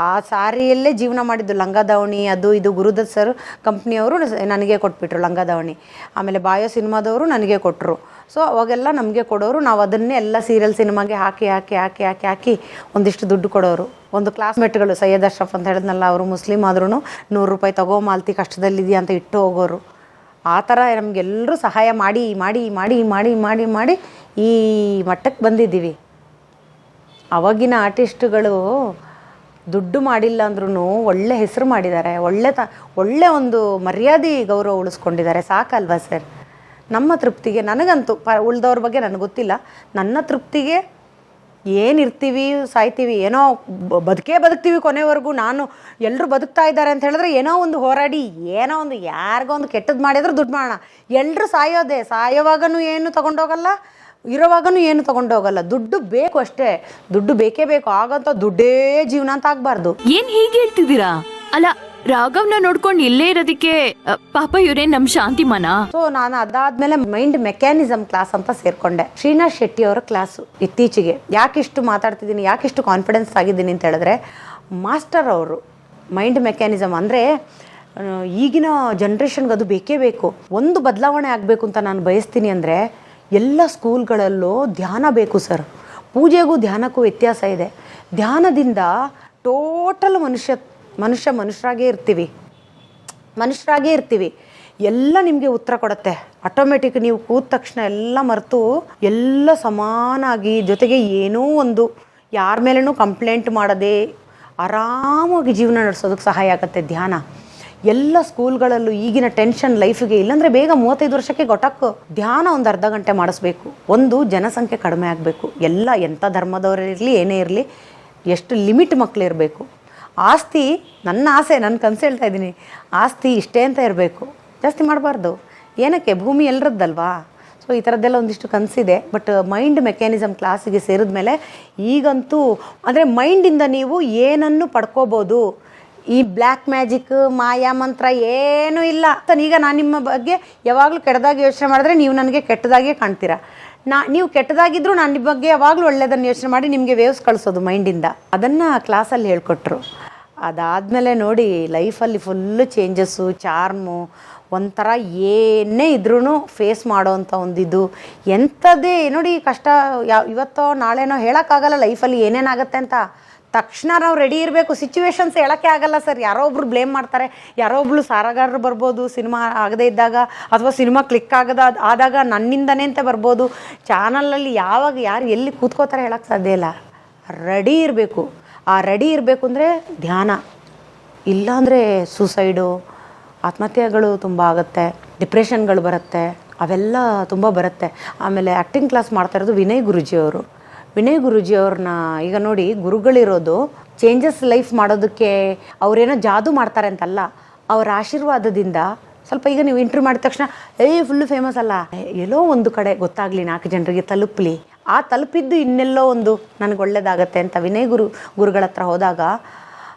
ಆ ಸಾರಿಯಲ್ಲೇ ಜೀವನ ಮಾಡಿದ್ದು. ಲಂಗ ದಾವಣಿ ಅದು ಇದು ಗುರುದತ್ ಸರ್ ಕಂಪ್ನಿಯವರು ನನಗೆ ಕೊಟ್ಬಿಟ್ರು ಲಂಗ ದಾವಣಿ. ಆಮೇಲೆ ಬಾಯೋ ಸಿನಿಮಾದವರು ನನಗೆ ಕೊಟ್ಟರು. ಸೊ ಅವಾಗೆಲ್ಲ ನಮಗೆ ಕೊಡೋರು. ನಾವು ಅದನ್ನೇ ಎಲ್ಲ ಸೀರಿಯಲ್ ಸಿನಿಮಾಗೆ ಹಾಕಿ ಒಂದಿಷ್ಟು ದುಡ್ಡು ಕೊಡೋರು. ಒಂದು ಕ್ಲಾಸ್ಮೇಟ್ಗಳು ಸೈಯದ್ ಅಶ್ರಫ್ ಅಂತ ಹೇಳಿದ್ನಲ್ಲ, ಅವರು ಮುಸ್ಲಿಮ್ ಆದ್ರೂ 100 ರೂಪಾಯಿ ತಗೋ ಮಾಲ್ತಿ ಕಷ್ಟದಲ್ಲಿದೆಯಾ ಅಂತ ಇಟ್ಟು ಹೋಗೋರು. ಆ ಥರ ನಮಗೆಲ್ಲರೂ ಸಹಾಯ ಮಾಡಿ ಮಾಡಿ ಮಾಡಿ ಮಾಡಿ ಮಾಡಿ ಮಾಡಿ ಈ ಮಟ್ಟಕ್ಕೆ ಬಂದಿದ್ದೀವಿ. ಅವಾಗಿನ ಆರ್ಟಿಸ್ಟ್ಗಳು ದುಡ್ಡು ಮಾಡಿಲ್ಲ ಅಂದ್ರೂ ಒಳ್ಳೆ ಹೆಸರು ಮಾಡಿದ್ದಾರೆ, ಒಳ್ಳೆ ಒಂದು ಮರ್ಯಾದೆ ಗೌರವ ಉಳಿಸ್ಕೊಂಡಿದ್ದಾರೆ. ಸಾಕಲ್ವಾ ಸರ್? ನಮ್ಮ ತೃಪ್ತಿಗೆ, ನನಗಂತೂ ಉಳ್ದವ್ರ ಬಗ್ಗೆ ನನಗೆ ಗೊತ್ತಿಲ್ಲ, ನನ್ನ ತೃಪ್ತಿಗೆ ಏನಿರ್ತೀವಿ ಸಾಯ್ತೀವಿ, ಏನೋ ಬದುಕ್ತೀವಿ ಕೊನೆವರೆಗೂ. ನಾನು ಎಲ್ಲರೂ ಬದುಕ್ತಾ ಇದ್ದಾರೆ ಅಂತ ಹೇಳಿದ್ರೆ ಏನೋ ಒಂದು ಹೋರಾಡಿ ಏನೋ ಒಂದು ಯಾರಿಗೋ ಒಂದು ಕೆಟ್ಟದ್ದು ಮಾಡಿದ್ರೆ ದುಡ್ಡು ಮಾಡೋಣ. ಎಲ್ಲರೂ ಸಾಯೋದೇ, ಸಾಯೋವಾಗನೂ ಏನು ತೊಗೊಂಡೋಗಲ್ಲ, ಇರೋವಾಗನೂ ಏನು ತೊಗೊಂಡೋಗಲ್ಲ. ದುಡ್ಡು ಬೇಕು ಅಷ್ಟೇ, ದುಡ್ಡು ಬೇಕೇ ಬೇಕು. ಆಗಂತ ದುಡ್ಡೇ ಜೀವನ ಅಂತ ಆಗಬಾರ್ದು. ಏನ್ ಹೀಗೆ ಹೇಳ್ತಿದ್ದೀರಾ? ಅಲ್ಲ, ರಾಘವ್ನ ನೋಡ್ಕೊಂಡು ಇಲ್ಲೇ ಇರೋದಕ್ಕೆ ಪಾಪ ಇವರೇ ನಮ್ ಶಾಂತಿ ಮನ. ಸೊ ನಾನು ಅದಾದ್ಮೇಲೆ ಮೈಂಡ್ ಮೆಕ್ಯಾನಿಸಮ್ ಕ್ಲಾಸ್ ಅಂತ ಸೇರ್ಕೊಂಡೆ. ಶ್ರೀನಾಥ್ ಶೆಟ್ಟಿ ಅವರ ಕ್ಲಾಸು. ಇತ್ತೀಚೆಗೆ ಯಾಕಿಷ್ಟು ಮಾತಾಡ್ತಿದ್ದೀನಿ, ಯಾಕಿಷ್ಟು ಕಾನ್ಫಿಡೆನ್ಸ್ ಆಗಿದ್ದೀನಿ ಅಂತ ಹೇಳಿದ್ರೆ, ಮಾಸ್ಟರ್ ಅವರು ಮೈಂಡ್ ಮೆಕ್ಯಾನಿಸಮ್ ಅಂದರೆ ಈಗಿನ ಜನ್ರೇಷನ್ಗೆ ಅದು ಬೇಕೇ ಬೇಕು. ಒಂದು ಬದಲಾವಣೆ ಆಗಬೇಕು ಅಂತ ನಾನು ಬಯಸ್ತೀನಿ ಅಂದರೆ, ಎಲ್ಲ ಸ್ಕೂಲ್ಗಳಲ್ಲೂ ಧ್ಯಾನ ಬೇಕು ಸರ್. ಪೂಜೆಗೂ ಧ್ಯಾನಕ್ಕೂ ವ್ಯತ್ಯಾಸ ಇದೆ. ಧ್ಯಾನದಿಂದ ಟೋಟಲ್ ಮನುಷ್ಯರಾಗೇ ಇರ್ತೀವಿ. ಎಲ್ಲ ನಿಮಗೆ ಉತ್ತರ ಕೊಡುತ್ತೆ ಆಟೋಮೆಟಿಕ್. ನೀವು ಕೂತ ತಕ್ಷಣ ಎಲ್ಲ ಮರೆತು ಎಲ್ಲ ಸಮಾನಾಗಿ, ಜೊತೆಗೆ ಏನೋ ಒಂದು ಯಾರ ಮೇಲೇನೂ ಕಂಪ್ಲೇಂಟ್ ಮಾಡದೆ ಆರಾಮಾಗಿ ಜೀವನ ನಡೆಸೋದಕ್ಕೆ ಸಹಾಯ ಆಗುತ್ತೆ ಧ್ಯಾನ. ಎಲ್ಲ ಸ್ಕೂಲ್ಗಳಲ್ಲೂ ಈಗಿನ ಟೆನ್ಷನ್ ಲೈಫಿಗೆ, ಇಲ್ಲಾಂದರೆ ಬೇಗ 35 ವರ್ಷಕ್ಕೆ ಗೊಟ್ಟಕ್ಕು ಧ್ಯಾನ ಒಂದು ಅರ್ಧ ಗಂಟೆ ಮಾಡಿಸ್ಬೇಕು. ಒಂದು ಜನಸಂಖ್ಯೆ ಕಡಿಮೆ ಆಗಬೇಕು. ಎಲ್ಲ ಎಂಥ ಧರ್ಮದವರಿರಲಿ ಏನೇ ಇರಲಿ, ಎಷ್ಟು ಲಿಮಿಟ್ ಮಕ್ಕಳಿರಬೇಕು. ಆಸ್ತಿ, ನನ್ನ ಆಸೆ, ನನ್ನ ಕನಸು ಹೇಳ್ತಾ ಇದ್ದೀನಿ, ಆಸ್ತಿ ಇಷ್ಟೇ ಅಂತ ಇರಬೇಕು, ಜಾಸ್ತಿ ಮಾಡಬಾರ್ದು. ಏನಕ್ಕೆ ಭೂಮಿ ಎಲ್ಲರದ್ದಲ್ವಾ. ಸೊ ಈ ಥರದ್ದೆಲ್ಲ ಒಂದಿಷ್ಟು ಕನಸಿದೆ. ಬಟ್ ಮೈಂಡ್ ಮೆಕ್ಯಾನಿಸಮ್ ಕ್ಲಾಸಿಗೆ ಸೇರಿದ ಮೇಲೆ ಈಗಂತೂ ಅಂದರೆ ಮೈಂಡಿಂದ ನೀವು ಏನನ್ನು ಪಡ್ಕೋಬೋದು. ಈ ಬ್ಲ್ಯಾಕ್ ಮ್ಯಾಜಿಕ್ ಮಾಯಾ ಮಂತ್ರ ಏನೂ ಇಲ್ಲ. ಈಗ ನಾನು ನಿಮ್ಮ ಬಗ್ಗೆ ಯಾವಾಗಲೂ ಕೆಟ್ಟದಾಗಿ ಯೋಚನೆ ಮಾಡಿದ್ರೆ ನೀವು ನನಗೆ ಕೆಟ್ಟದಾಗೇ ಕಾಣ್ತೀರಾ. ನೀವು ಕೆಟ್ಟದಾಗಿದ್ದರೂ ನಾನು ನಿಮ್ಮ ಬಗ್ಗೆ ಯಾವಾಗಲೂ ಒಳ್ಳೆಯದನ್ನು ಯೋಚನೆ ಮಾಡಿ ನಿಮಗೆ ವೇವ್ಸ್ ಕಳಿಸೋದು ಮೈಂಡಿಂದ. ಅದನ್ನು ಕ್ಲಾಸಲ್ಲಿ ಹೇಳ್ಕೊಟ್ರು. ಅದಾದಮೇಲೆ ನೋಡಿ ಲೈಫಲ್ಲಿ ಫುಲ್ಲು ಚೇಂಜಸ್ಸು, ಚಾರ್ಮು, ಒಂಥರ ಏನೇ ಇದ್ರೂ ಫೇಸ್ ಮಾಡೋವಂಥ ಒಂದಿದು. ಎಂಥದ್ದೇ ನೋಡಿ ಕಷ್ಟ ಇವತ್ತೋ ನಾಳೆನೋ ಹೇಳೋಕ್ಕಾಗಲ್ಲ ಲೈಫಲ್ಲಿ ಏನೇನಾಗುತ್ತೆ ಅಂತ. ತಕ್ಷಣ ನಾವು ರೆಡಿ ಇರಬೇಕು. ಸಿಚುವೇಶನ್ಸ್ ಹೇಳೋಕ್ಕೆ ಆಗಲ್ಲ ಸರ್. ಯಾರೋ ಒಬ್ರು ಬ್ಲೇಮ್ ಮಾಡ್ತಾರೆ, ಯಾರೋ ಒಬ್ರು ಸಾರಗಾರರು ಬರ್ಬೋದು ಸಿನಿಮಾ ಆಗದೇ ಇದ್ದಾಗ, ಅಥವಾ ಸಿನಿಮಾ ಕ್ಲಿಕ್ ಆದಾಗ ನನ್ನಿಂದನೇ ಅಂತ ಬರ್ಬೋದು. ಚಾನಲಲ್ಲಿ ಯಾವಾಗ ಯಾರು ಎಲ್ಲಿ ಕೂತ್ಕೋತಾರೆ ಹೇಳೋಕ್ಕೆ ಸಾಧ್ಯ ಇಲ್ಲ. ರೆಡಿ ಇರಬೇಕು. ಆ ರೆಡಿ ಇರಬೇಕು ಅಂದರೆ ಧ್ಯಾನ, ಇಲ್ಲಾಂದರೆ ಸೂಸೈಡು, ಆತ್ಮಹತ್ಯೆಗಳು ತುಂಬ ಆಗುತ್ತೆ, ಡಿಪ್ರೆಷನ್ಗಳು ಬರುತ್ತೆ, ಅವೆಲ್ಲ ತುಂಬ ಬರುತ್ತೆ. ಆಮೇಲೆ ಆ್ಯಕ್ಟಿಂಗ್ ಕ್ಲಾಸ್ ಮಾಡ್ತಾ ಇರೋದು ವಿನಯ್ ಗುರೂಜಿಯವರು. ವಿನಯ್ ಗುರೂಜಿಯವ್ರನ್ನ ಈಗ ನೋಡಿ, ಗುರುಗಳಿರೋದು ಚೇಂಜಸ್ ಲೈಫ್ ಮಾಡೋದಕ್ಕೆ. ಅವರೇನೋ ಜಾದೂ ಮಾಡ್ತಾರೆ ಅಂತಲ್ಲ, ಅವರ ಆಶೀರ್ವಾದದಿಂದ ಸ್ವಲ್ಪ ಈಗ ನೀವು ಇಂಟರ್ವ್ಯೂ ಮಾಡಿದ ತಕ್ಷಣ ಫುಲ್ಲು ಫೇಮಸ್ ಅಲ್ಲ, ಎಲ್ಲೋ ಒಂದು ಕಡೆ ಗೊತ್ತಾಗಲಿ, 4 ಜನರಿಗೆ ತಲುಪಲಿ. ಆ ತಲುಪಿದ್ದು ಇನ್ನೆಲ್ಲೋ ಒಂದು ನನಗೆ ಒಳ್ಳೇದಾಗತ್ತೆ ಅಂತ ವಿನಯ್ ಗುರುಗಳ ಹತ್ರ ಹೋದಾಗ,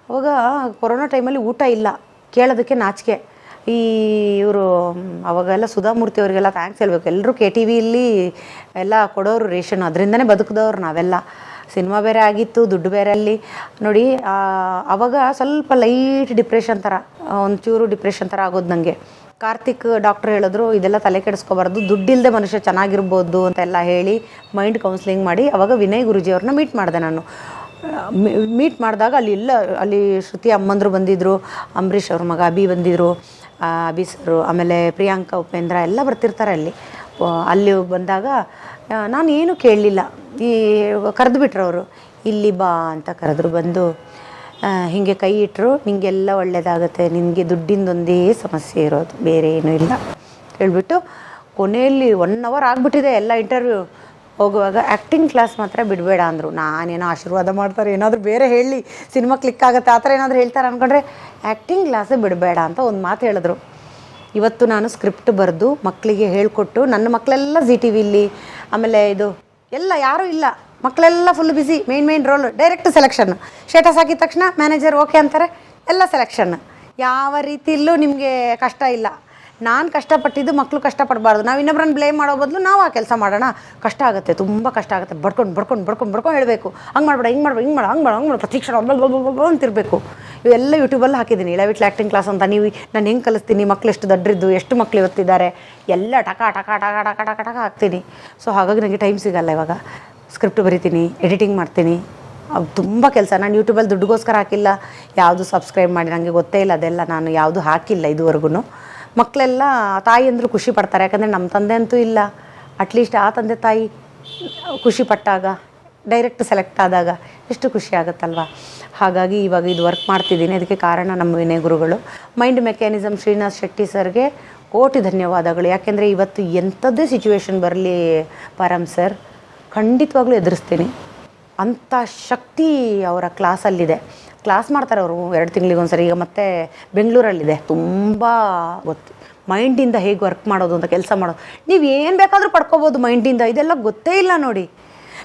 ಅವಾಗ ಕೊರೋನಾ ಟೈಮಲ್ಲಿ ಊಟ ಇಲ್ಲ, ಕೇಳೋದಕ್ಕೆ ನಾಚಿಕೆ. ಇವರು ಅವಾಗೆಲ್ಲ ಸುಧಾಮೂರ್ತಿ ಅವರಿಗೆಲ್ಲ ಥ್ಯಾಂಕ್ಸ್ ಹೇಳ್ಬೇಕು. ಎಲ್ಲರೂ KTVಯಲ್ಲಿ ಎಲ್ಲ ಕೊಡೋರು ರೇಷನ್, ಅದರಿಂದನೇ ಬದುಕಿದವ್ರು ನಾವೆಲ್ಲ. ಸಿನಿಮಾ ಬೇರೆ ಆಗಿತ್ತು, ದುಡ್ಡು ಬೇರೆ ಅಲ್ಲಿ ನೋಡಿ. ಅವಾಗ ಸ್ವಲ್ಪ ಲೈಟ್ ಡಿಪ್ರೆಷನ್ ಥರ, ಒಂಚೂರು ಡಿಪ್ರೆಷನ್ ಥರ ಆಗೋದು ನನಗೆ. ಕಾರ್ತಿಕ್ ಡಾಕ್ಟ್ರ್ ಹೇಳಿದ್ರು, ಇದೆಲ್ಲ ತಲೆ ಕೆಡಿಸ್ಕೋಬಾರ್ದು, ದುಡ್ಡಿಲ್ಲದೆ ಮನುಷ್ಯ ಚೆನ್ನಾಗಿರ್ಬೋದು ಅಂತೆಲ್ಲ ಹೇಳಿ ಮೈಂಡ್ ಕೌನ್ಸ್ಲಿಂಗ್ ಮಾಡಿ ಅವಾಗ ವಿನಯ್ ಗುರೂಜಿಯವ್ರನ್ನ ಮೀಟ್ ಮಾಡಿದೆ ನಾನು. ಮೀಟ್ ಮಾಡಿದಾಗ ಅಲ್ಲಿ ಶ್ರುತಿ ಅಮ್ಮಂದರು ಬಂದಿದ್ದರು, ಅಂಬರೀಷ್ ಅವ್ರ ಮಗ ಅಭಿ ಬಂದಿದ್ದರು, ಅಭಿ ಸರು, ಆಮೇಲೆ ಪ್ರಿಯಾಂಕಾ ಉಪೇಂದ್ರ ಎಲ್ಲ ಬರ್ತಿರ್ತಾರೆ ಅಲ್ಲಿ ಬಂದಾಗ ನಾನು ಏನೂ ಕೇಳಲಿಲ್ಲ. ಕರೆದು ಬಿಟ್ರು ಅವರು, ಇಲ್ಲಿ ಬಾ ಅಂತ ಕರೆದ್ರು. ಬಂದು ಹೀಗೆ ಕೈ ಇಟ್ಟರು, ನಿಮಗೆಲ್ಲ ಒಳ್ಳೆಯದಾಗುತ್ತೆ, ನಿನಗೆ ದುಡ್ಡಿಂದೊಂದೇ ಸಮಸ್ಯೆ ಇರೋದು, ಬೇರೆ ಏನೂ ಇಲ್ಲ ಹೇಳ್ಬಿಟ್ಟು ಕೊನೆಯಲ್ಲಿ 1 hour ಆಗಿಬಿಟ್ಟಿದೆ ಎಲ್ಲ ಇಂಟರ್ವ್ಯೂ. ಹೋಗುವಾಗ ಆ್ಯಕ್ಟಿಂಗ್ ಕ್ಲಾಸ್ ಮಾತ್ರ ಬಿಡಬೇಡ ಅಂದರು. ನಾನೇನೋ ಆಶೀರ್ವಾದ ಮಾಡ್ತಾರೆ, ಏನಾದರೂ ಬೇರೆ ಹೇಳಿ ಸಿನಿಮಾ ಕ್ಲಿಕ್ ಆಗುತ್ತೆ ಆ ಥರ ಏನಾದರೂ ಹೇಳ್ತಾರೆ ಅಂದ್ಕೊಂಡ್ರೆ, ಆ್ಯಕ್ಟಿಂಗ್ ಕ್ಲಾಸೇ ಬಿಡಬೇಡ ಅಂತ ಒಂದು ಮಾತು ಹೇಳಿದ್ರು. ಇವತ್ತು ನಾನು ಸ್ಕ್ರಿಪ್ಟ್ ಬರೆದು ಮಕ್ಕಳಿಗೆ ಹೇಳಿಕೊಟ್ಟು, ನನ್ನ ಮಕ್ಕಳೆಲ್ಲ ZTVಲಿ, ಆಮೇಲೆ ಇದು ಎಲ್ಲ ಯಾರೂ ಇಲ್ಲ, ಮಕ್ಕಳೆಲ್ಲ full busy, main role, direct selection. Status ಹಾಕಿದ ತಕ್ಷಣ ಮ್ಯಾನೇಜರ್ ಓಕೆ ಅಂತಾರೆ, ಎಲ್ಲ ಸೆಲೆಕ್ಷನ್. ಯಾವ ರೀತಿಯಲ್ಲೂ ನಿಮಗೆ ಕಷ್ಟ ಇಲ್ಲ. ನಾನು ಕಷ್ಟಪಟ್ಟಿದ್ದು ಮಕ್ಕಳು ಕಷ್ಟಪಡಬಾರ್ದು. ನಾವು ಇನ್ನೊಬ್ರನ್ನ ಬ್ಲೇಮ್ ಮಾಡೋ ಬದಲು ನಾವು ಆ ಕೆಲಸ ಮಾಡೋಣ. ಕಷ್ಟ ಆಗುತ್ತೆ, ತುಂಬ ಕಷ್ಟ ಆಗುತ್ತೆ, ಬಡ್ಕೊಂಡು ಹೇಳಬೇಕು, ಹಂಗೆ ಮಾಡಬೇಡ, ಹಿಂಗೆ ಮಾಡು ಪ್ರತೀಕ್ಷಣ ಅಂತಿರಬೇಕು. ಇವೆಲ್ಲ ಯೂಟ್ಯೂಬಲ್ಲಿ ಹಾಕಿದ್ದೀನಿ, ಇಳವಿಟ್ಲ ಆ್ಯಕ್ಟಿಂಗ್ ಕ್ಲಾಸ್ ಅಂತ. ನಾನು ಹೆಂಗೆ ಕಲಿಸ್ತೀನಿ, ಮಕ್ಳು ಎಷ್ಟು ದಡ್ರಿದ್ದು, ಎಷ್ಟು ಮಕ್ಳು ಇವತ್ತಿದ್ದಾರೆ, ಎಲ್ಲ ಟಕ ಹಾಕ್ತೀನಿ. ಸೊ ಹಾಗಾಗಿ ನನಗೆ ಟೈಮ್ ಸಿಗಲ್ಲ. ಇವಾಗ ಸ್ಕ್ರಿಪ್ಟ್ ಬರಿತೀನಿ, ಎಡಿಟಿಂಗ್ ಮಾಡ್ತೀನಿ, ಅದು ತುಂಬ ಕೆಲಸ. ನಾನು ಯೂಟ್ಯೂಬಲ್ಲಿ ದುಡ್ಡುಗೋಸ್ಕರ ಹಾಕಿಲ್ಲ, ಯಾವುದು ಸಬ್ಸ್ಕ್ರೈಬ್ ಮಾಡಿ ನನಗೆ ಗೊತ್ತೇ ಇಲ್ಲ, ಅದೆಲ್ಲ ನಾನು ಯಾವುದು ಹಾಕಿಲ್ಲ ಇದುವರೆಗೂ. ಮಕ್ಕಳೆಲ್ಲ ತಾಯಿ ಅಂದರೂ ಖುಷಿ ಪಡ್ತಾರೆ, ಯಾಕಂದರೆ ನಮ್ಮ ತಂದೆ ಅಂತೂ ಇಲ್ಲ. ಅಟ್ಲೀಸ್ಟ್ ಆ ತಂದೆ ತಾಯಿ ಖುಷಿ ಪಟ್ಟಾಗ, ಡೈರೆಕ್ಟ್ ಸೆಲೆಕ್ಟ್ ಆದಾಗ ಎಷ್ಟು ಖುಷಿ ಆಗುತ್ತಲ್ವ. ಹಾಗಾಗಿ ಇವಾಗ ಇದು ವರ್ಕ್ ಮಾಡ್ತಿದ್ದೀನಿ. ಅದಕ್ಕೆ ಕಾರಣ ನಮ್ಮ ವಿನಯ್ ಗುರುಗಳು. ಮೈಂಡ್ ಮೆಕ್ಯಾನಿಸಮ್ ಶ್ರೀನಾಥ್ ಶೆಟ್ಟಿ ಸರ್ಗೆ ಕೋಟಿ ಧನ್ಯವಾದಗಳು. ಯಾಕೆಂದರೆ ಇವತ್ತು ಎಂಥದ್ದೇ ಸಿಚುವೇಶನ್ ಬರಲಿ ಪರಮ್ ಸರ್, ಖಂಡಿತವಾಗ್ಲೂ ಎದುರಿಸ್ತೀನಿ. ಅಂಥ ಶಕ್ತಿ ಅವರ ಕ್ಲಾಸಲ್ಲಿದೆ. ಕ್ಲಾಸ್ ಮಾಡ್ತಾರೆ ಅವರು 2 ತಿಂಗಳಿಗೊಂದ್ಸರಿ. ಈಗ ಮತ್ತೆ ಬೆಂಗಳೂರಲ್ಲಿದೆ. ತುಂಬ ಗೊತ್ತು ಮೈಂಡಿಂದ ಹೇಗೆ ವರ್ಕ್ ಮಾಡೋದು ಅಂತ, ಕೆಲಸ ಮಾಡೋದು. ನೀವು ಏನು ಬೇಕಾದರೂ ಪಡ್ಕೋಬೋದು ಮೈಂಡಿಂದ. ಇದೆಲ್ಲ ಗೊತ್ತೇ ಇಲ್ಲ ನೋಡಿ.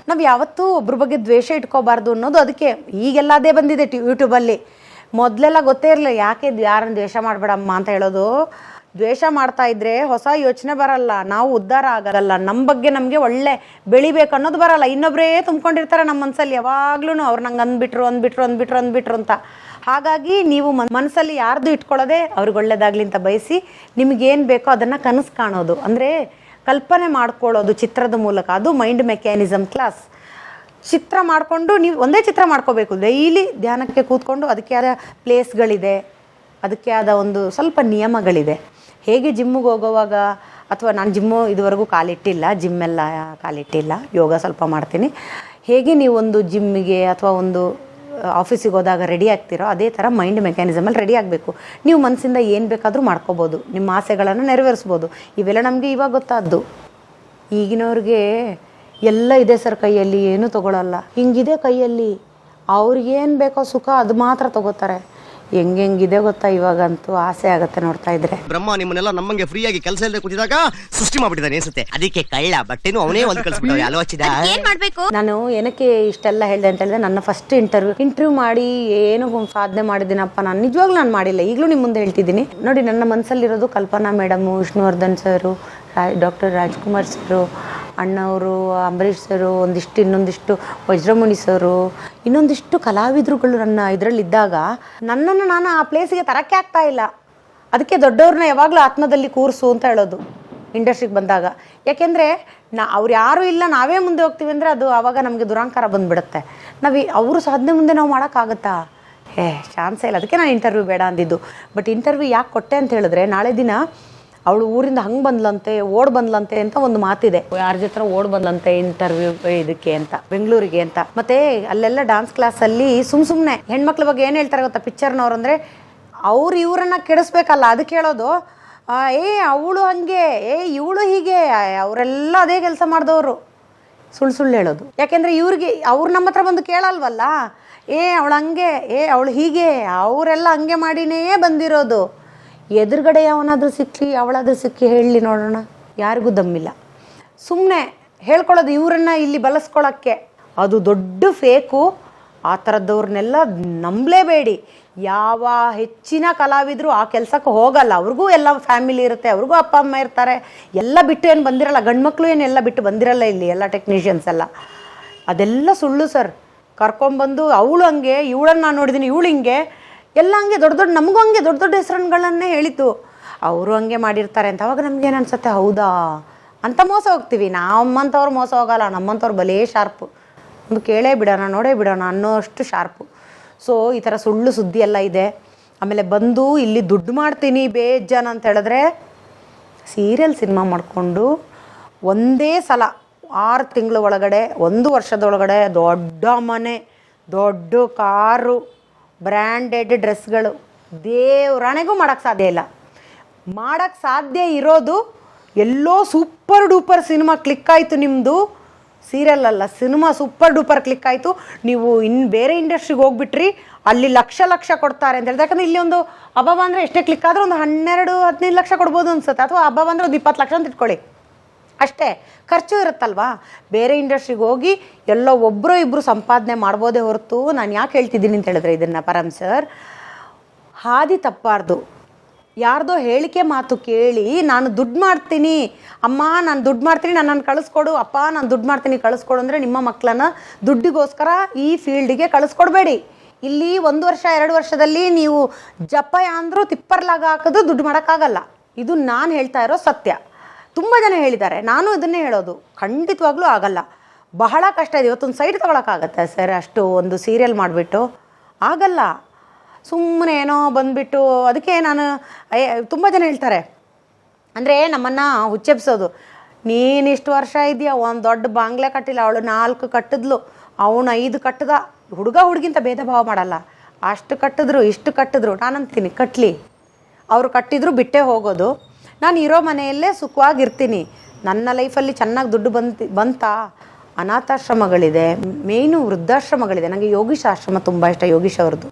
ನಾವು ಯಾವತ್ತೂ ಒಬ್ರ ಬಗ್ಗೆ ದ್ವೇಷ ಇಟ್ಕೋಬಾರ್ದು ಅನ್ನೋದು ಅದಕ್ಕೆ. ಈಗೆಲ್ಲ ಅದೇ ಬಂದಿದೆ ಯೂಟ್ಯೂಬಲ್ಲಿ. ಮೊದಲೆಲ್ಲ ಗೊತ್ತೇ ಇರಲಿಲ್ಲ, ಯಾಕೆ ಯಾರನ್ನು ದ್ವೇಷ ಮಾಡಬೇಡಮ್ಮ ಅಂತ ಹೇಳೋದು. ದ್ವೇಷ ಮಾಡ್ತಾ ಇದ್ದರೆ ಹೊಸ ಯೋಚನೆ ಬರಲ್ಲ, ನಾವು ಉದ್ಧಾರ ಆಗಲ್ಲ, ನಮ್ಮ ಬಗ್ಗೆ ನಮಗೆ ಒಳ್ಳೆ ಬೆಳಿಬೇಕು ಅನ್ನೋದು ಬರಲ್ಲ. ಇನ್ನೊಬ್ಬರೇ ತುಂಬ್ಕೊಂಡಿರ್ತಾರೆ ನಮ್ಮ ಮನಸ್ಸಲ್ಲಿ ಯಾವಾಗ್ಲೂ, ಅವ್ರು ನಂಗೆ ಅಂದ್ಬಿಟ್ರು ಅಂತ. ಹಾಗಾಗಿ ನೀವು ಮನಸ್ಸಲ್ಲಿ ಯಾರ್ದು ಇಟ್ಕೊಳ್ಳೋದೆ ಅವ್ರಿಗೆ ಒಳ್ಳೇದಾಗಲಿ ಅಂತ ಬಯಸಿ, ನಿಮಗೇನು ಬೇಕೋ ಅದನ್ನು ಕನಸು ಕಾಣೋದು, ಅಂದರೆ ಕಲ್ಪನೆ ಮಾಡ್ಕೊಳ್ಳೋದು ಚಿತ್ರದ ಮೂಲಕ. ಅದು ಮೈಂಡ್ ಮೆಕ್ಯಾನಿಸಮ್ ಕ್ಲಾಸ್. ಚಿತ್ರ ಮಾಡಿಕೊಂಡು ನೀವು ಒಂದೇ ಚಿತ್ರ ಮಾಡ್ಕೋಬೇಕು. ಡೈಲಿ ಧ್ಯಾನಕ್ಕೆ ಕೂತ್ಕೊಂಡು ಅದಕ್ಕೆ ಆದ ಪ್ಲೇಸ್ಗಳಿದೆ, ಅದಕ್ಕೆ ಆದ ಒಂದು ಸ್ವಲ್ಪ ನಿಯಮಗಳಿದೆ. ಹೇಗೆ ಜಿಮ್ಮಿಗೆ ಹೋಗೋವಾಗ, ಅಥವಾ ನಾನು ಜಿಮ್ಮು ಇದುವರೆಗೂ ಕಾಲಿಟ್ಟಿಲ್ಲ, ಜಿಮ್ಮೆಲ್ಲ ಕಾಲಿಟ್ಟಿಲ್ಲ, ಯೋಗ ಸ್ವಲ್ಪ ಮಾಡ್ತೀನಿ. ಹೇಗೆ ನೀವು ಒಂದು ಜಿಮ್ಮಿಗೆ ಅಥವಾ ಒಂದು ಆಫೀಸಿಗೆ ಹೋದಾಗ ರೆಡಿ ಆಗ್ತಿರೋ, ಅದೇ ಥರ ಮೈಂಡ್ ಮೆಕ್ಯಾನಿಸಮಲ್ಲಿ ರೆಡಿ ಆಗಬೇಕು. ನೀವು ಮನಸ್ಸಿಂದ ಏನು ಬೇಕಾದರೂ ಮಾಡ್ಕೋಬೋದು, ನಿಮ್ಮ ಆಸೆಗಳನ್ನು ನೆರವೇರಿಸ್ಬೋದು. ಇವೆಲ್ಲ ನಮಗೆ ಇವಾಗ ಗೊತ್ತಾದ್ದು. ಈಗಿನವ್ರಿಗೆ ಎಲ್ಲ ಇದೆ ಸರ್ ಕೈಯಲ್ಲಿ, ಏನೂ ತೊಗೊಳಲ್ಲ. ಹಿಂಗಿದೆ ಕೈಯಲ್ಲಿ, ಅವ್ರಿಗೇನು ಬೇಕೋ ಸುಖ ಅದು ಮಾತ್ರ ತೊಗೋತಾರೆ. ಹೆಂಗಿದೆ ಗೊತ್ತಾ, ಇವಾಗಂತೂ ಆಸೆ ಆಗತ್ತೆ ನೋಡ್ತಾ ಇದ್ರೆ. ಬ್ರಹ್ಮ ನಿಮ್ಮನ್ನೆಲ್ಲ ನಮ್ಮಂಗೆ ಫ್ರೀ ಆಗಿ ಕೆಲಸ ಇಲ್ಲದೆ ಕೂತಿದಾಗ ಸೃಷ್ಟಿ ಮಾಡ್ಬಿಟ್ಟಿದ್ದಾನೆ ಅನ್ಸುತ್ತೆ. ಅದಕ್ಕೆ ಕಳ್ಳ ಬಟ್ಟೆನೂ ಅವನೇ ಒಂದು ಕಳ್ಸ್ಬಿಟ್ಟ ಆಲೋಚಿಸಿದ. ಏನ್ ಮಾಡ್ಬೇಕು? ನಾನು ಏನಕ್ಕೆ ಇಷ್ಟೆಲ್ಲ ಹೇಳಿದೆ ಅಂತ ಹೇಳಿದ್ರೆ, ನನ್ನ ಫಸ್ಟ್ ಇಂಟರ್ವ್ಯೂ ಮಾಡಿ ಏನು ಸಾಧನೆ ಮಾಡಿದ್ದೀನಪ್ಪ ನಾನು ನಿಜವಾಗ್ಲೂ ನಾನು ಮಾಡಿಲ್ಲ. ಈಗಲೂ ನಿಮ್ಮ ಮುಂದೆ ಹೇಳ್ತಿದ್ದೀನಿ ನೋಡಿ. ನನ್ನ ಮನಸ್ಸಲ್ಲಿರೋದು ಕಲ್ಪನಾ ಮೇಡಮು, ವಿಷ್ಣುವರ್ಧನ್ ಸರು, ಡಾಕ್ಟರ್ ರಾಜ್ಕುಮಾರ್ ಸರು, ಅಣ್ಣವರು, ಅಂಬರೀಷ್ ಸರು, ಇನ್ನೊಂದಿಷ್ಟು ವಜ್ರಮುನಿ ಸರು, ಇನ್ನೊಂದಿಷ್ಟು ಕಲಾವಿದರುಗಳು ನನ್ನ ಇದರಲ್ಲಿದ್ದಾಗ ನನ್ನನ್ನು ನಾನು ಆ ಪ್ಲೇಸಿಗೆ ತರಕ್ಕೆ ಆಗ್ತಾ ಇಲ್ಲ. ಅದಕ್ಕೆ ದೊಡ್ಡವ್ರನ್ನ ಯಾವಾಗಲೂ ಆತ್ಮದಲ್ಲಿ ಕೂರಿಸು ಅಂತ ಹೇಳೋದು ಇಂಡಸ್ಟ್ರಿಗೆ ಬಂದಾಗ. ಯಾಕೆಂದರೆ ಅವ್ರು ಯಾರೂ ಇಲ್ಲ, ನಾವೇ ಮುಂದೆ ಹೋಗ್ತೀವಿ ಅಂದರೆ ಅದು ಆವಾಗ ನಮಗೆ ದುರಾಂಕಾರ ಬಂದುಬಿಡುತ್ತೆ. ಅವರು ಸಾಧನೆ ಮುಂದೆ ನಾವು ಮಾಡೋಕ್ಕಾಗತ್ತಾ? ಚಾನ್ಸೇ ಇಲ್ಲ. ಅದಕ್ಕೆ ನಾನು ಇಂಟರ್ವ್ಯೂ ಬೇಡ ಅಂದಿದ್ದು. ಬಟ್ ಇಂಟರ್ವ್ಯೂ ಯಾಕೆ ಕೊಟ್ಟೆ ಅಂತ ಹೇಳಿದ್ರೆ, ನಾಳೆ ದಿನ ಅವಳು ಊರಿಂದ ಹಂಗೆ ಬಂದ್ಲಂತೆ, ಓಡ್ ಬಂದ್ಲಂತೆ ಅಂತ ಒಂದು ಮಾತಿದೆ. ಯಾರ ಜೊತೆ ಓಡ್ ಬಂದ್ಲಂತೆ ಇಂಟರ್ವ್ಯೂ ಇದಕ್ಕೆ ಅಂತ, ಬೆಂಗಳೂರಿಗೆ ಅಂತ. ಮತ್ತೆ ಅಲ್ಲೆಲ್ಲ ಡಾನ್ಸ್ ಕ್ಲಾಸಲ್ಲಿ ಸುಮ್ಮನೆ ಹೆಣ್ಮಕ್ಳ ಬಗ್ಗೆ ಏನು ಹೇಳ್ತಾರೆ ಗೊತ್ತಾ ಪಿಕ್ಚರ್ನವ್ರು ಅಂದರೆ, ಅವ್ರು ಇವ್ರನ್ನ ಕೆಡಿಸ್ಬೇಕಲ್ಲ, ಅದಕ್ಕೆ ಹೇಳೋದು ಅವಳು ಹಂಗೆ, ಇವಳು ಹೀಗೆ, ಅವರೆಲ್ಲ ಅದೇ ಕೆಲಸ ಮಾಡಿದವರು, ಸುಳ್ಳು ಹೇಳೋದು. ಯಾಕೆಂದರೆ ಇವ್ರಿಗೆ ಅವ್ರು ನಮ್ಮ ಹತ್ರ ಬಂದು ಕೇಳಲ್ವಲ್ಲ, ಅವಳು ಹಂಗೆ, ಅವಳು ಹೀಗೆ, ಅವರೆಲ್ಲ ಹಂಗೆ ಮಾಡಿನೇ ಬಂದಿರೋದು. ಎದುರುಗಡೆ ಅವನಾದರೂ ಸಿಕ್ಕಿ ಅವಳಾದರೂ ಸಿಕ್ಕಿ ಹೇಳಲಿ ನೋಡೋಣ, ಯಾರಿಗೂ ದಮ್ಮಿಲ್ಲ. ಸುಮ್ಮನೆ ಹೇಳ್ಕೊಳ್ಳೋದು ಇವರನ್ನು ಇಲ್ಲಿ ಬಳಸ್ಕೊಳ್ಳೋಕ್ಕೆ, ಅದು ದೊಡ್ಡ ಫೇಕು. ಆ ಥರದ್ದವ್ರನ್ನೆಲ್ಲ ನಂಬಲೇಬೇಡಿ. ಯಾವ ಹೆಚ್ಚಿನ ಕಲಾವಿದರು ಆ ಕೆಲಸಕ್ಕೆ ಹೋಗಲ್ಲ. ಅವ್ರಿಗೂ ಎಲ್ಲ ಫ್ಯಾಮಿಲಿ ಇರುತ್ತೆ, ಅವ್ರಿಗೂ ಅಪ್ಪ ಅಮ್ಮ ಇರ್ತಾರೆ, ಎಲ್ಲ ಬಿಟ್ಟು ಏನು ಬಂದಿರಲ್ಲ. ಗಂಡು ಮಕ್ಕಳು ಏನೆಲ್ಲ ಬಿಟ್ಟು ಬಂದಿರಲ್ಲ ಇಲ್ಲಿ ಎಲ್ಲ ಟೆಕ್ನಿಷಿಯನ್ಸ್ ಎಲ್ಲ. ಅದೆಲ್ಲ ಸುಳ್ಳು ಸರ್. ಕರ್ಕೊಂಬಂದು ಅವಳು ಹಂಗೆ, ಇವಳನ್ನು ನಾನು ನೋಡಿದ್ದೀನಿ, ಇವಳು ಹಿಂಗೆ, ಎಲ್ಲ ಹಂಗೆ ದೊಡ್ಡ ನಮಗೂ ಹಂಗೆ ದೊಡ್ಡ ಹೆಸರುಗಳನ್ನೇ ಹೇಳಿತ್ತು. ಅವರು ಹಂಗೆ ಮಾಡಿರ್ತಾರೆ ಅಂತ. ಅವಾಗ ನಮಗೇನು ಅನ್ಸುತ್ತೆ, ಹೌದಾ ಅಂತ ಮೋಸ ಹೋಗ್ತೀವಿ. ನಮ್ಮಂಥವ್ರು ಮೋಸ ಹೋಗಲ್ಲ, ನಮ್ಮಂಥವ್ರು ಭಲೇ ಶಾರ್ಪು. ಒಂದು ಕೇಳೇ ಬಿಡೋಣ, ನೋಡೇ ಬಿಡೋಣ ಅನ್ನೋಷ್ಟು ಶಾರ್ಪು. ಸೊ ಈ ಥರ ಸುಳ್ಳು ಸುದ್ದಿ ಎಲ್ಲ ಇದೆ. ಆಮೇಲೆ ಬಂದು ಇಲ್ಲಿ ದುಡ್ಡು ಮಾಡ್ತೀನಿ ಬೇಜಾನ್ ಅಂತ ಹೇಳಿದ್ರೆ, ಸೀರಿಯಲ್ ಸಿನಿಮಾ ಮಾಡಿಕೊಂಡು ಒಂದೇ ಸಲ 6 ತಿಂಗಳ ಒಳಗಡೆ, 1 ವರ್ಷದೊಳಗಡೆ ದೊಡ್ಡ ಮನೆ, ದೊಡ್ಡ ಕಾರು, ಬ್ರ್ಯಾಂಡೆಡ್ ಡ್ರೆಸ್ಗಳು, ದೇವರಾಣೆಗೂ ಮಾಡೋಕ್ಕೆ ಸಾಧ್ಯ ಇಲ್ಲ. ಮಾಡೋಕ್ಕೆ ಸಾಧ್ಯ ಇರೋದು ಎಲ್ಲೋ ಸೂಪರ್ ಡೂಪರ್ ಸಿನಿಮಾ ಕ್ಲಿಕ್ ಆಯಿತು ನಿಮ್ಮದು, ಸೀರಿಯಲ್ ಅಲ್ಲ ಸಿನಿಮಾ ಸೂಪರ್ ಡೂಪರ್ ಕ್ಲಿಕ್ ಆಯಿತು, ನೀವು ಇನ್ನು ಬೇರೆ ಇಂಡಸ್ಟ್ರಿಗೆ ಹೋಗ್ಬಿಟ್ರಿ, ಅಲ್ಲಿ ಲಕ್ಷ ಕೊಡ್ತಾರೆ ಅಂತ ಹೇಳಿದ್ರೆ. ಯಾಕಂದರೆ ಇಲ್ಲಿ ಒಂದು ಹಬ್ಬ ಅಂದರೆ ಎಷ್ಟೇ ಕ್ಲಿಕ್ ಆದರೂ ಒಂದು 12-15 ಲಕ್ಷ ಕೊಡ್ಬೋದು ಅನ್ಸುತ್ತೆ. ಅಥವಾ ಹಬ್ಬ ಅಂದರೆ ಒಂದು 20 ಲಕ್ಷ ಅಂತ ಇಟ್ಕೊಳ್ಳಿ, ಅಷ್ಟೇ ಖರ್ಚು ಇರುತ್ತಲ್ವಾ. ಬೇರೆ ಇಂಡಸ್ಟ್ರಿಗೆ ಹೋಗಿ ಎಲ್ಲೋ ಒಬ್ಬರು ಇಬ್ಬರು ಸಂಪಾದನೆ ಮಾಡ್ಬೋದೇ ಹೊರತು, ನಾನು ಯಾಕೆ ಹೇಳ್ತಿದ್ದೀನಿ ಅಂತ ಹೇಳಿದ್ರೆ ಇದನ್ನು ಪರಮ್ ಸರ್, ಹಾದಿ ತಪ್ಪಾರ್ದು. ಯಾರ್ದೋ ಹೇಳಿಕೆ ಮಾತು ಕೇಳಿ ನಾನು ದುಡ್ಡು ಮಾಡ್ತೀನಿ ಅಮ್ಮ, ನಾನು ದುಡ್ಡು ಮಾಡ್ತೀನಿ, ನನ್ನನ್ನು ಕಳಿಸ್ಕೊಡು ಅಪ್ಪ, ನಾನು ದುಡ್ಡು ಮಾಡ್ತೀನಿ ಕಳಿಸ್ಕೊಡು ಅಂದರೆ ನಿಮ್ಮ ಮಕ್ಕಳನ್ನ ದುಡ್ಡಿಗೋಸ್ಕರ ಈ ಫೀಲ್ಡಿಗೆ ಕಳಿಸ್ಕೊಡ್ಬೇಡಿ. ಇಲ್ಲಿ 1 ವರ್ಷ 2 ವರ್ಷದಲ್ಲಿ ನೀವು ಜಪ ಅಂದರೂ ತಿಪ್ಪರ್ಲಾಗ ಹಾಕೋದು ದುಡ್ಡು ಮಾಡೋಕ್ಕಾಗಲ್ಲ. ಇದು ನಾನು ಹೇಳ್ತಾ ಇರೋ ಸತ್ಯ. ತುಂಬ ಜನ ಹೇಳಿದ್ದಾರೆ, ನಾನು ಇದನ್ನೇ ಹೇಳೋದು, ಖಂಡಿತವಾಗ್ಲೂ ಆಗಲ್ಲ, ಬಹಳ ಕಷ್ಟ ಇದೆ. ಇವತ್ತೊಂದು ಸೈಟ್ ತೊಗೊಳಕ್ಕಾಗತ್ತೆ ಸರ್, ಅಷ್ಟು ಒಂದು ಸೀರಿಯಲ್ ಮಾಡಿಬಿಟ್ಟು ಆಗಲ್ಲ. ಸುಮ್ಮನೆ ಏನೋ ಬಂದುಬಿಟ್ಟು, ಅದಕ್ಕೆ ನಾನು ತುಂಬ ಜನ ಹೇಳ್ತಾರೆ ಅಂದರೆ ನಮ್ಮನ್ನು ಹುಚ್ಚೆಬ್ಸೋದು. ನೀನು ಇಷ್ಟು ವರ್ಷ ಇದೆಯಾ, ಒಂದು ದೊಡ್ಡ ಬಾಂಗ್ಲೆ ಕಟ್ಟಿಲ್ಲ, ಅವಳು 4 ಕಟ್ಟಿದ್ಲು, ಅವನು 5 ಕಟ್ಟದ. ಹುಡುಗ ಹುಡುಗಿಂತ ಭೇದ ಭಾವ ಮಾಡಲ್ಲ, ಅಷ್ಟು ಕಟ್ಟಿದ್ರು ಇಷ್ಟು ಕಟ್ಟಿದ್ರು. ನಾನಂತೀನಿ ಕಟ್ಟಲಿ, ಅವರು ಕಟ್ಟಿದ್ರು ಬಿಟ್ಟೇ ಹೋಗೋದು. ನಾನು ಇರೋ ಮನೆಯಲ್ಲೇ ಸುಖವಾಗಿರ್ತೀನಿ. ನನ್ನ ಲೈಫಲ್ಲಿ ಚೆನ್ನಾಗಿ ದುಡ್ಡು ಬಂತಾ. ಅನಾಥಾಶ್ರಮಗಳಿದೆ, ಮೇಯ್ನು ವೃದ್ಧಾಶ್ರಮಗಳಿದೆ. ನನಗೆ ಯೋಗೀಶ್ ಆಶ್ರಮ ತುಂಬ ಇಷ್ಟ, ಯೋಗೀಶ್ ಅವ್ರದ್ದು.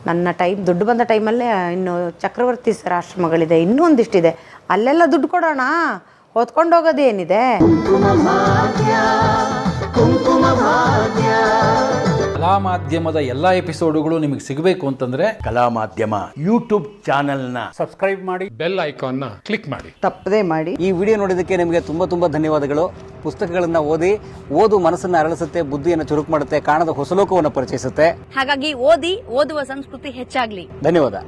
ನನ್ನ ದುಡ್ಡು ಬಂದ ಟೈಮಲ್ಲೇ ಇನ್ನು ಚಕ್ರವರ್ತಿ ಸರ್ ಆಶ್ರಮಗಳಿದೆ, ಇನ್ನೂ ಒಂದಿಷ್ಟಿದೆ. ಅಲ್ಲೆಲ್ಲ ದುಡ್ಡು ಕೊಡೋಣ, ಹೊತ್ಕೊಂಡು ಹೋಗೋದೇನಿದೆ. ಕಲಾ ಮಾಧ್ಯಮದ ಎಲ್ಲ ಎಪಿಸೋಡುಗಳು ನಿಮಗೆ ಸಿಗಬೇಕು ಅಂತಂದ್ರೆ ಕಲಾ ಮಾಧ್ಯಮ ಯೂಟ್ಯೂಬ್ ಚಾನೆಲ್ನ ಸಬ್ಸ್ಕ್ರೈಬ್ ಮಾಡಿ, ಬೆಲ್ ಐಕಾನ್ನ ಕ್ಲಿಕ್ ಮಾಡಿ, ತಪ್ಪದೇ ಮಾಡಿ. ಈ ವಿಡಿಯೋ ನೋಡಿದ್ದಕ್ಕೆ ನಿಮಗೆ ತುಂಬ ಧನ್ಯವಾದಗಳು. ಪುಸ್ತಕಗಳನ್ನು ಓದು ಮನಸ್ಸನ್ನು ಅರಳಿಸುತ್ತೆ, ಬುದ್ಧಿಯನ್ನು ಚುರುಕು ಮಾಡುತ್ತೆ, ಕಾಣದ ಹೊಸಲೋಕವನ್ನು ಪರಿಚಯಿಸುತ್ತೆ. ಹಾಗಾಗಿ ಓದುವ ಸಂಸ್ಕೃತಿ ಹೆಚ್ಚಾಗ್ಲಿ. ಧನ್ಯವಾದ.